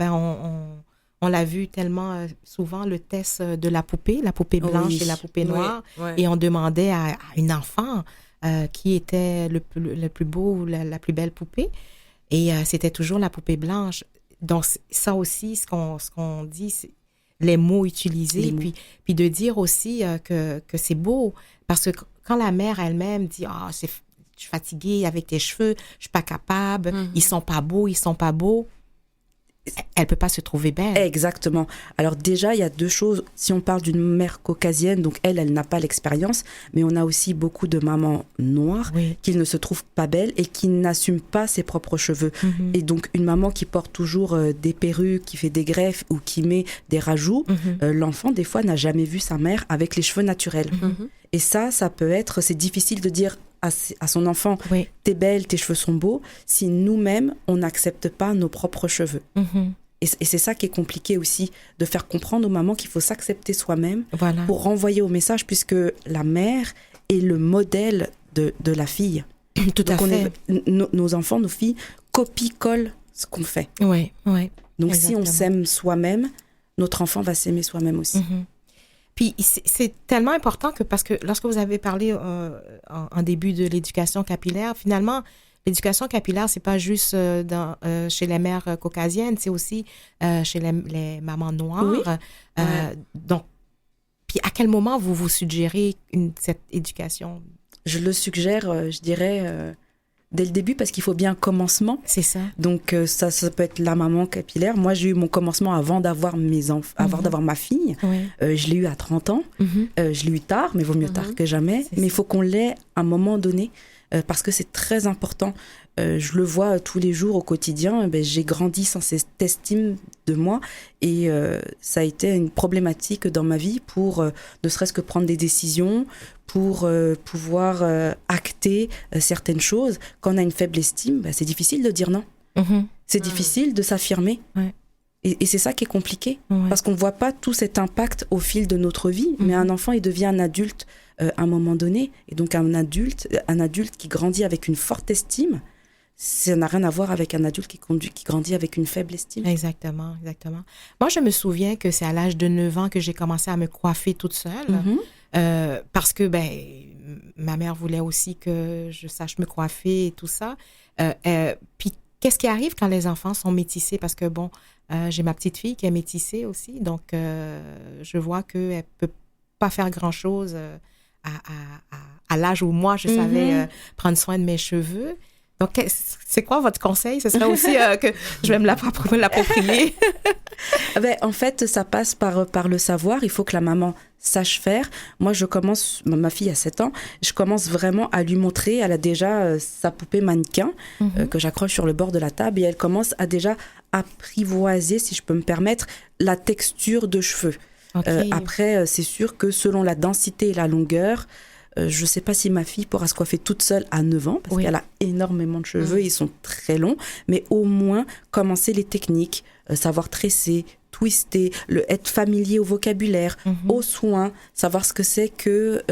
on l'a vu tellement souvent, le test de la poupée blanche et la poupée noire, et on demandait à une enfant qui était le plus beau ou la plus belle poupée, et c'était toujours la poupée blanche. Donc ça aussi, ce qu'on dit, c'est les mots utilisés, puis de dire aussi que c'est beau, parce que quand la mère elle-même dit « je suis fatiguée avec tes cheveux, je suis pas capable, ils sont pas beaux », Elle peut pas se trouver belle. Exactement. Alors déjà, il y a deux choses. Si on parle d'une mère caucasienne, donc elle n'a pas l'expérience, mais on a aussi beaucoup de mamans noires qui ne se trouvent pas belles et qui n'assument pas ses propres cheveux. Et donc, une maman qui porte toujours des perruques, qui fait des greffes ou qui met des rajouts, l'enfant, des fois, n'a jamais vu sa mère avec les cheveux naturels. Et ça peut être... C'est difficile de dire à son enfant, t'es belle, tes cheveux sont beaux, si nous-mêmes, on n'accepte pas nos propres cheveux. Et c'est ça qui est compliqué aussi, de faire comprendre aux mamans qu'il faut s'accepter soi-même pour renvoyer au message, puisque la mère est le modèle de la fille. Tout à fait. Nos enfants, nos filles, copient-collent ce qu'on fait. Oui. Donc Exactement. si on s'aime soi-même, notre enfant va s'aimer soi-même aussi. Puis c'est tellement important parce que lorsque vous avez parlé en début de l'éducation capillaire, finalement, l'éducation capillaire, c'est pas juste chez les mères caucasiennes, c'est aussi chez les mamans noires. Donc, puis à quel moment vous suggérez cette éducation? Je le suggère, je dirais, dès le début, parce qu'il faut bien un commencement. C'est ça. Donc, ça peut être la maman capillaire. Moi, j'ai eu mon commencement avant d'avoir mes enfants, avant d'avoir ma fille. Je l'ai eu à 30 ans. Je l'ai eu tard, mais vaut mieux tard que jamais. Mais il faut qu'on l'ait à un moment donné, parce que c'est très important. Je le vois tous les jours au quotidien. J'ai grandi sans cette estime de moi et ça a été une problématique dans ma vie pour ne serait-ce que prendre des décisions, pour pouvoir acter certaines choses. Quand on a une faible estime, c'est difficile de dire non. C'est difficile de s'affirmer. Et c'est ça qui est compliqué, parce qu'on ne voit pas tout cet impact au fil de notre vie, mais un enfant, il devient un adulte à un moment donné. Et donc un adulte qui grandit avec une forte estime, ça n'a rien à voir avec un adulte qui grandit avec une faible estime. Exactement. Moi, je me souviens que c'est à l'âge de 9 ans que j'ai commencé à me coiffer toute seule, parce que ma mère voulait aussi que je sache me coiffer et tout ça. Puis, qu'est-ce qui arrive quand les enfants sont métissés? Parce que, j'ai ma petite fille qui est métissée aussi, donc je vois qu'elle ne peut pas faire grand-chose à l'âge où moi, je savais prendre soin de mes cheveux. Donc, c'est quoi votre conseil? Ce serait aussi que je vais me l'approprier. En fait, ça passe par le savoir. Il faut que la maman sache faire. Moi, ma fille a 7 ans, je commence vraiment à lui montrer. Elle a déjà sa poupée mannequin que j'accroche sur le bord de la table et elle commence à déjà apprivoiser, si je peux me permettre, la texture de cheveux. Après, c'est sûr que selon la densité et la longueur, je ne sais pas si ma fille pourra se coiffer toute seule à 9 ans, parce qu'elle a énormément de cheveux, ils sont très longs, mais au moins commencer les techniques, savoir tresser, twister, être familier au vocabulaire, aux soins, savoir ce que c'est que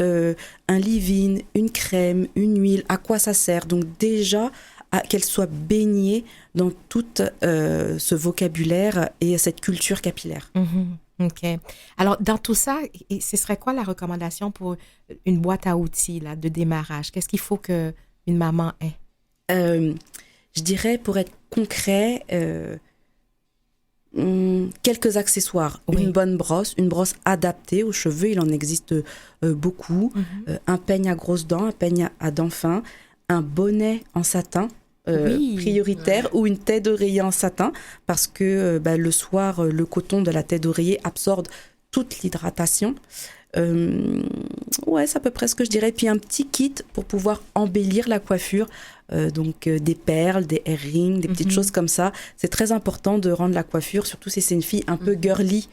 un leave-in, une crème, une huile, à quoi ça sert. Donc déjà, qu'elle soit baignée dans tout ce vocabulaire et cette culture capillaire. OK. Alors, dans tout ça, ce serait quoi la recommandation pour une boîte à outils là, de démarrage? Qu'est-ce qu'il faut qu'une maman ait? Je dirais, pour être concret, quelques accessoires. Une bonne brosse, une brosse adaptée aux cheveux, il en existe beaucoup. Un peigne à grosses dents, un peigne à dents fins, un bonnet en satin. Prioritaire ou une tête d'oreiller en satin parce que le soir, le coton de la tête d'oreiller absorbe toute l'hydratation. C'est à peu près ce que je dirais. Puis un petit kit pour pouvoir embellir la coiffure. Donc des perles, des earrings, des petites choses comme ça. C'est très important de rendre la coiffure, surtout si c'est une fille un peu girly,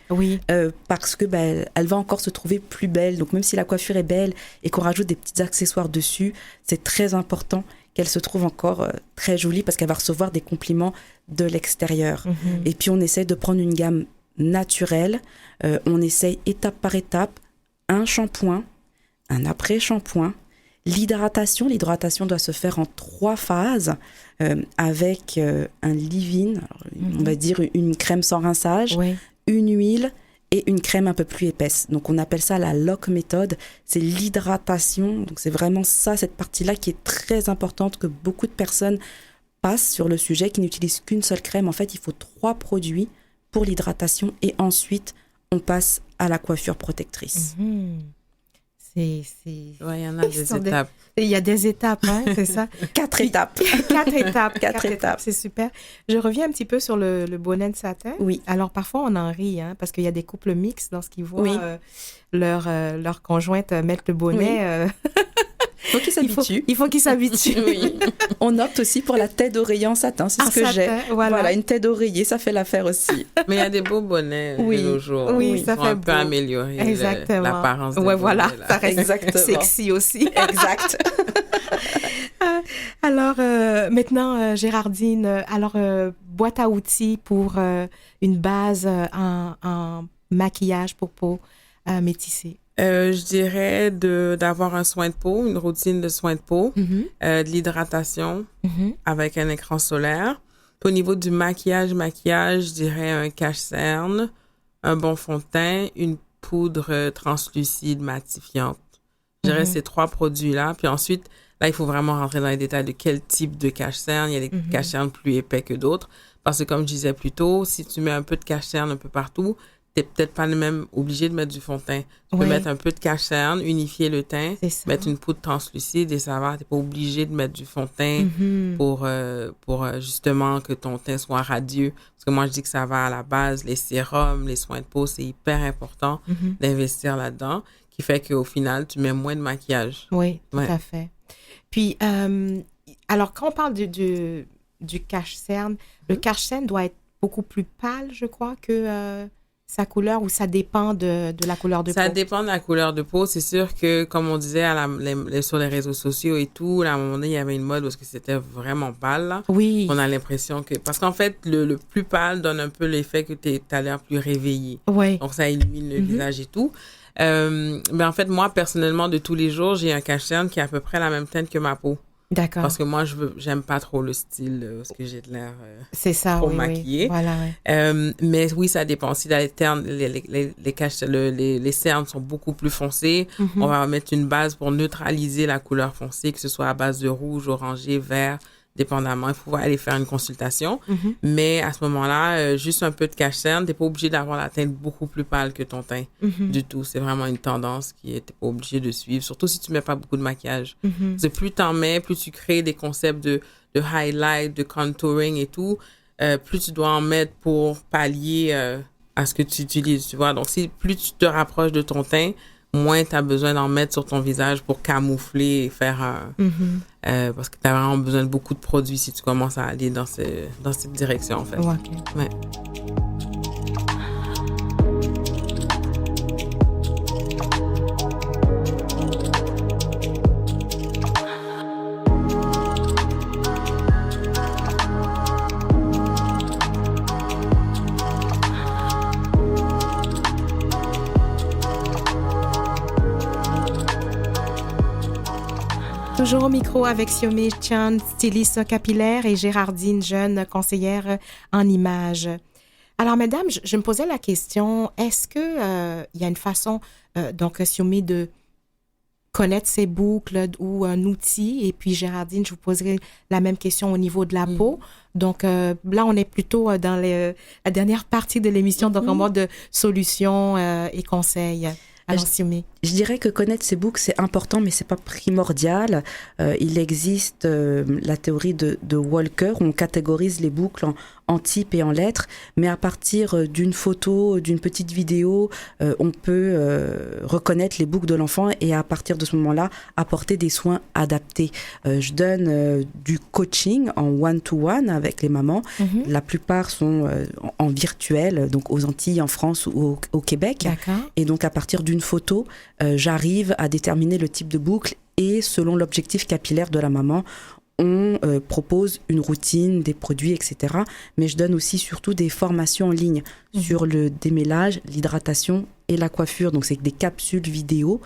parce que elle va encore se trouver plus belle. Donc même si la coiffure est belle et qu'on rajoute des petits accessoires dessus, c'est très important qu'elle se trouve encore très jolie parce qu'elle va recevoir des compliments de l'extérieur. Et puis on essaie de prendre une gamme naturelle. On essaye étape par étape, un shampoing, un après-shampoing. L'hydratation doit se faire en 3 phases avec un leave-in, on va dire une crème sans rinçage, une huile et une crème un peu plus épaisse. Donc on appelle ça la lock méthode, c'est l'hydratation. Donc c'est vraiment ça, cette partie-là qui est très importante, que beaucoup de personnes passent sur le sujet, qui n'utilisent qu'une seule crème. En fait, il faut 3 produits pour l'hydratation et ensuite on passe à la coiffure protectrice. C'est... Ouais, il y en a des étapes. Il y a des étapes, hein, c'est ça? 4 étapes. 4 étapes, c'est super. Je reviens un petit peu sur le bonnet de satin. Oui. Alors, parfois, on en rit, hein, parce qu'il y a des couples mixtes lorsqu'ils voient Oui. leur conjointe mettre le bonnet. Faut qu'ils s'habituent. Il faut qu'ils s'habituent. Oui. On opte aussi pour la tête d'oreiller en satin, c'est ce que j'ai. Voilà, une tête d'oreiller, ça fait l'affaire aussi. Mais il y a des beaux bonnets de nos jours. Oui, ça Ils fait un peu beau. amélioré l'apparence des Ouais, bonnets, voilà, là. ça reste Exactement. sexy aussi. Exact. Alors, maintenant, Gérardine, boîte à outils pour une base en maquillage pour peau métissée. Je dirais d'avoir un soin de peau, une routine de soin de peau, de l'hydratation avec un écran solaire. Puis au niveau du maquillage, je dirais un cache-cerne, un bon fond de teint, une poudre translucide matifiante. Je dirais ces 3 produits-là. Puis ensuite, là, il faut vraiment rentrer dans les détails de quel type de cache-cerne. Il y a des cache-cernes plus épais que d'autres. Parce que comme je disais plus tôt, si tu mets un peu de cache-cerne un peu partout, t'es peut-être pas même obligé de mettre du fond de teint. Tu peux mettre un peu de cache-cerne, unifier le teint, mettre une poudre translucide et ça va. T'es pas obligé de mettre du fond de teint pour justement que ton teint soit radieux. Parce que moi, je dis que ça va à la base. Les sérums, les soins de peau, c'est hyper important d'investir là-dedans, qui fait qu'au final, tu mets moins de maquillage. Oui, tout à fait. Puis, alors, quand on parle du cache-cerne, le cache-cerne doit être beaucoup plus pâle, je crois, que... sa couleur ou ça dépend de la couleur de peau? Ça dépend de la couleur de peau. C'est sûr que, comme on disait sur les réseaux sociaux et tout, là, à un moment donné, il y avait une mode parce que c'était vraiment pâle. Là. Oui. On a l'impression que... Parce qu'en fait, le plus pâle donne un peu l'effet que t'as l'air plus réveillé. Oui. Donc, ça illumine le visage et tout. Mais en fait, moi, personnellement, de tous les jours, j'ai un cache-cerne qui a à peu près la même teinte que ma peau. D'accord. Parce que moi, j'aime pas trop le style parce que j'ai de l'air c'est ça, trop oui, maquillée. Oui. Voilà, oui. Mais oui, ça dépend. Si les cernes sont beaucoup plus foncées, on va mettre une base pour neutraliser la couleur foncée, que ce soit à base de rouge, orangé, vert, dépendamment. Il faut aller faire une consultation. Mais à ce moment-là, juste un peu de cache-cerne, t'es pas obligé d'avoir la teinte beaucoup plus pâle que ton teint du tout. C'est vraiment une tendance qui t'es pas obligé de suivre, surtout si tu mets pas beaucoup de maquillage. Parce que plus t'en mets, plus tu crées des concepts de highlight, de contouring et tout, plus tu dois en mettre pour pallier à ce que tu utilises, tu vois. Donc, plus tu te rapproches de ton teint, moins tu as besoin d'en mettre sur ton visage pour camoufler et faire parce que tu as vraiment besoin de beaucoup de produits si tu commences à aller dans cette direction, en fait. Okay. Ouais. Toujours au micro avec Siomé Chan, styliste capillaire, et Gérardine Jeune, conseillère en images. Alors, mesdames, je me posais la question, est-ce que y a une façon, donc, Siomé, de connaître ses boucles ou un outil? Et puis, Gérardine, je vous poserai la même question au niveau de la peau. Donc, là, on est plutôt dans la dernière partie de l'émission, donc en mode solutions et conseils. Alors, Siomé. Je dirais que connaître ses boucles, c'est important, mais c'est pas primordial. Il existe la théorie de Walker, où on catégorise les boucles en types et en lettres, mais à partir d'une photo, d'une petite vidéo, on peut reconnaître les boucles de l'enfant et à partir de ce moment-là, apporter des soins adaptés. Je donne du coaching en one-to-one avec les mamans. La plupart sont en virtuel, donc aux Antilles, en France ou au Québec. D'accord. Et donc, à partir d'une photo, j'arrive à déterminer le type de boucle et selon l'objectif capillaire de la maman, on propose une routine, des produits, etc. Mais je donne aussi surtout des formations en ligne sur le démêlage, l'hydratation et la coiffure. Donc, c'est des capsules vidéo.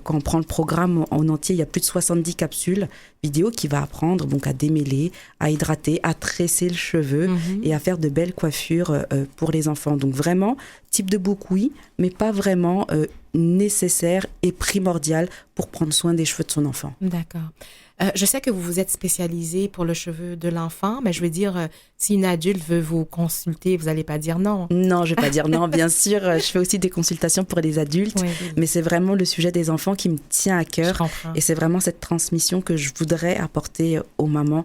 Quand on prend le programme en entier, il y a plus de 70 capsules vidéo qui va apprendre donc à démêler, à hydrater, à tresser le cheveu et à faire de belles coiffures pour les enfants. Donc, vraiment, type de boucle, oui, mais pas vraiment nécessaire et primordial pour prendre soin des cheveux de son enfant. D'accord. Je sais que vous vous êtes spécialisée pour le cheveu de l'enfant, mais je veux dire, si une adulte veut vous consulter, vous n'allez pas dire non. Non, je ne vais pas dire non, bien sûr. Je fais aussi des consultations consultation pour les adultes, Oui. mais c'est vraiment le sujet des enfants qui me tient à Je cœur. comprends. Et c'est vraiment cette transmission que je voudrais apporter aux mamans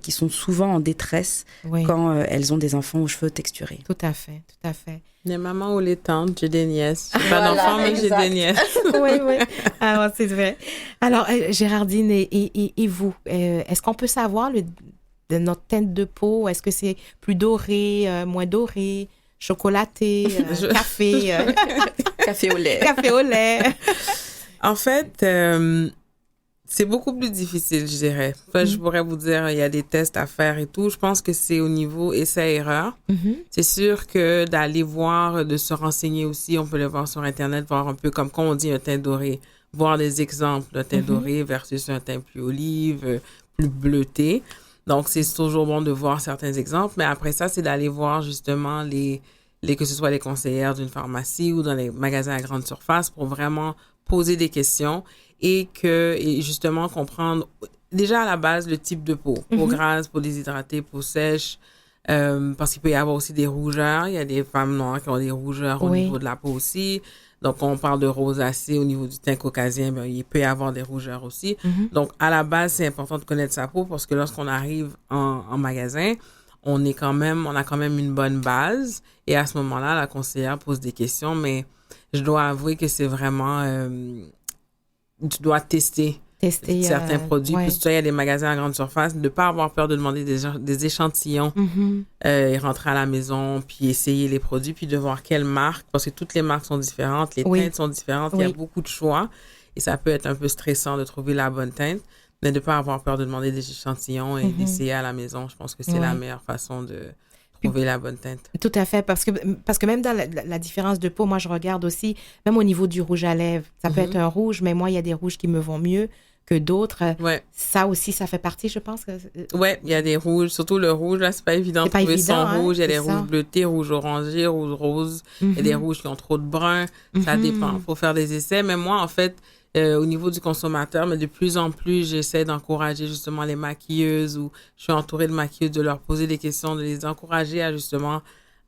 qui sont souvent en détresse Oui, quand elles ont des enfants aux cheveux texturés. tout à fait, tout à fait. Les mamans ou les tantes, j'ai des nièces. J'ai Voilà, pas d'enfants, mais j'ai exact. des nièces. Oui, oui. Ah, ouais, c'est vrai. Alors, Géraldine et vous, est-ce qu'on peut savoir de notre teinte de peau? Est-ce que c'est plus doré, moins doré, chocolaté, café, Café au lait. café au lait? En fait, c'est beaucoup plus difficile, je dirais. Enfin, je pourrais vous dire, il y a des tests à faire et tout. Je pense que c'est au niveau essai-erreur. Mhm. C'est sûr que d'aller voir, de se renseigner aussi, on peut le voir sur Internet, voir un peu comme quand on dit un teint doré, voir des exemples d'un teint doré versus un teint plus olive, plus bleuté. Donc, c'est toujours bon de voir certains exemples. Mais après ça, c'est d'aller voir justement que ce soit les conseillères d'une pharmacie ou dans les magasins à grande surface pour vraiment poser des questions et justement comprendre déjà à la base le type de peau. Peau grasse, peau déshydratée, peau sèche. Parce qu'il peut y avoir aussi des rougeurs. Il y a des femmes noires qui ont des rougeurs au Oui. niveau de la peau aussi. Donc, on parle de rosacée au niveau du teint caucasien, ben, il peut y avoir des rougeurs aussi. Donc, à la base, c'est important de connaître sa peau parce que lorsqu'on arrive en magasin, on a quand même une bonne base. Et à ce moment-là, la conseillère pose des questions, mais je dois avouer que c'est vraiment, tu dois tester certains produits. ouais. Puis, il y a des magasins à grande surface, de ne pas avoir peur de demander des échantillons Mhm. et rentrer à la maison, puis essayer les produits, puis de voir quelle marque, parce que toutes les marques sont différentes, les Oui. teintes sont différentes, il y a Oui. beaucoup de choix, et ça peut être un peu stressant de trouver la bonne teinte, mais de ne pas avoir peur de demander des échantillons et d'essayer à la maison. Je pense que c'est la Oui. meilleure façon de trouver la bonne teinte. Tout à fait, parce que même dans la différence de peau, moi, je regarde aussi, même au niveau du rouge à lèvres, ça peut être un rouge, mais moi, il y a des rouges qui me vont mieux que d'autres. Ouais. Ça aussi, ça fait partie, je pense. Ouais, il y a des rouges, surtout le rouge, là, c'est pas évident C'est de pas trouver évident, son hein, rouge. Il y a des c'est ça. rouges bleutés, rouges orangés, rouges roses. Il y a des rouges qui ont trop de brun. Ça dépend. Faut faire des essais. Mais moi, en fait, au niveau du consommateur, mais de plus en plus, j'essaie d'encourager justement les maquilleuses ou je suis entourée de maquilleuses, de leur poser des questions, de les encourager à justement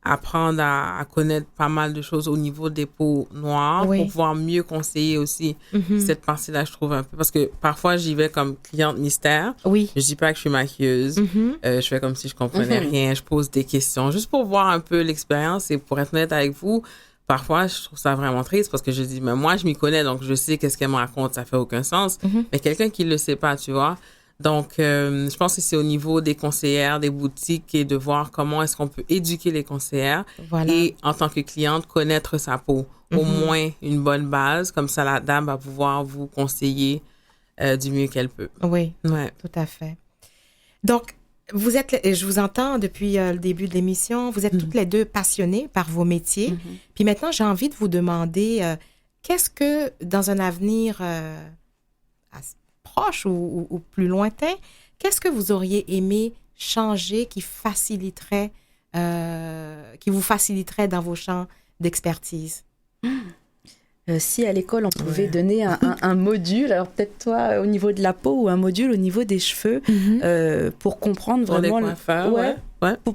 apprendre à connaître pas mal de choses au niveau des peaux noires Oui. pour pouvoir mieux conseiller aussi cette partie-là, je trouve un peu. Parce que parfois, j'y vais comme cliente mystère. Oui. Je dis pas que je suis maquilleuse. Je fais comme si je comprenais rien. Je pose des questions juste pour voir un peu l'expérience et pour être honnête avec vous, parfois, je trouve ça vraiment triste parce que je dis, mais moi, je m'y connais, donc je sais qu'est-ce qu'elle me raconte, ça fait aucun sens. Mais quelqu'un qui le sait pas, tu vois. Donc, je pense que c'est au niveau des conseillères, des boutiques et de voir comment est-ce qu'on peut éduquer les conseillères Voilà. et en tant que cliente, connaître sa peau. Au moins une bonne base, comme ça la dame va pouvoir vous conseiller du mieux qu'elle peut. Oui, Ouais. tout à fait. Donc, je vous entends depuis le début de l'émission, vous êtes toutes les deux passionnées par vos métiers. Puis maintenant, j'ai envie de vous demander, qu'est-ce que, dans un avenir proche ou plus lointain, qu'est-ce que vous auriez aimé changer qui vous faciliterait dans vos champs d'expertise? Si à l'école on pouvait donner un module, alors peut-être toi au niveau de la peau ou un module au niveau des cheveux pour comprendre Pour les vraiment coiffeurs, ouais.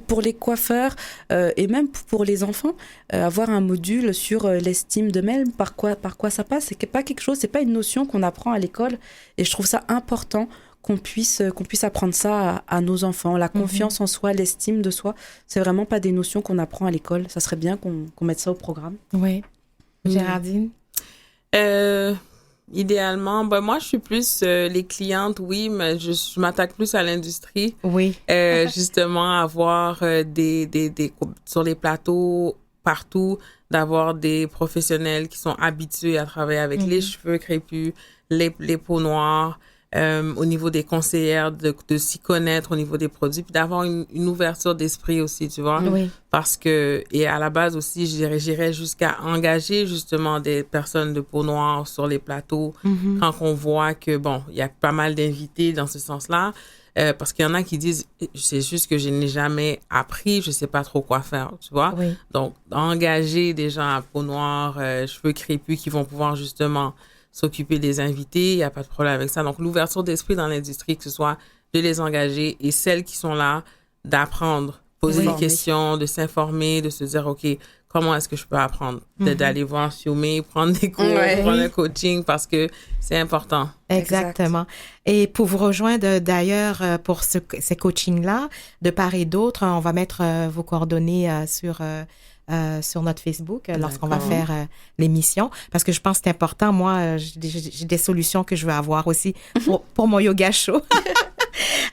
Pour les coiffeurs et même pour les enfants, avoir un module sur l'estime d'eux-mêmes, par quoi ça passe, c'est pas quelque chose, c'est pas une notion qu'on apprend à l'école et je trouve ça important qu'on puisse apprendre ça à nos enfants, la confiance en soi, l'estime de soi, c'est vraiment pas des notions qu'on apprend à l'école, ça serait bien qu'on mette ça au programme. Oui. Géraldine? Idéalement, ben moi je suis plus les clientes, oui, mais je m'attaque plus à l'industrie. Oui. Justement, avoir sur les plateaux partout, d'avoir des professionnels qui sont habitués à travailler avec les cheveux crépus, les peaux noires, au niveau des conseillères, de s'y connaître au niveau des produits, puis d'avoir une ouverture d'esprit aussi, tu vois. Oui. Parce que, et à la base aussi, j'irais jusqu'à engager justement des personnes de peau noire sur les plateaux quand on voit que, bon, il y a pas mal d'invités dans ce sens-là. Parce qu'il y en a qui disent, c'est juste que je n'ai jamais appris, je sais pas trop quoi faire, tu vois. Oui. Donc, engager des gens à peau noire, cheveux crépus qui vont pouvoir justement s'occuper des invités, il n'y a pas de problème avec ça. Donc, l'ouverture d'esprit dans l'industrie, que ce soit de les engager et celles qui sont là, d'apprendre poser des questions, de s'informer, de se dire, OK, comment est-ce que je peux apprendre? D'aller voir Siomé, prendre des cours, prendre un coaching, parce que c'est important. Exactement. Et pour vous rejoindre d'ailleurs pour ces coachings-là, de part et d'autre, on va mettre vos coordonnées sur notre Facebook lorsqu'on va faire l'émission, parce que je pense que c'est important. Moi, j'ai des solutions que je veux avoir aussi pour mon yoga show.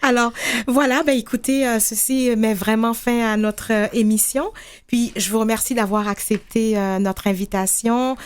Alors, voilà, ben écoutez, ceci met vraiment fin à notre émission. Puis, je vous remercie d'avoir accepté notre invitation.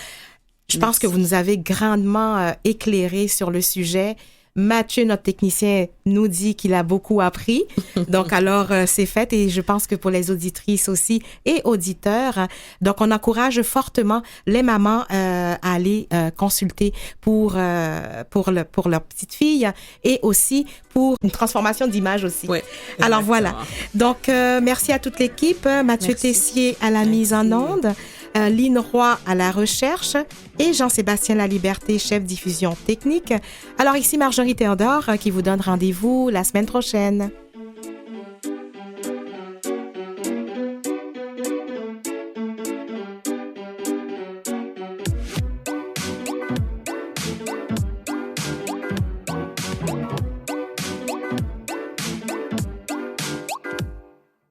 Je pense que vous nous avez grandement éclairé sur le sujet. Mathieu, notre technicien, nous dit qu'il a beaucoup appris. Donc, alors, c'est fait. Et je pense que pour les auditrices aussi et auditeurs. Donc, on encourage fortement les mamans à aller consulter pour leur petite fille et aussi pour une transformation d'image aussi. Oui, alors, voilà. Donc, merci à toute l'équipe. Mathieu Tessier à la mise en onde. Line Roy à la recherche et Jean-Sébastien Laliberté, chef diffusion technique. Alors ici Marjorie Théodore qui vous donne rendez-vous la semaine prochaine.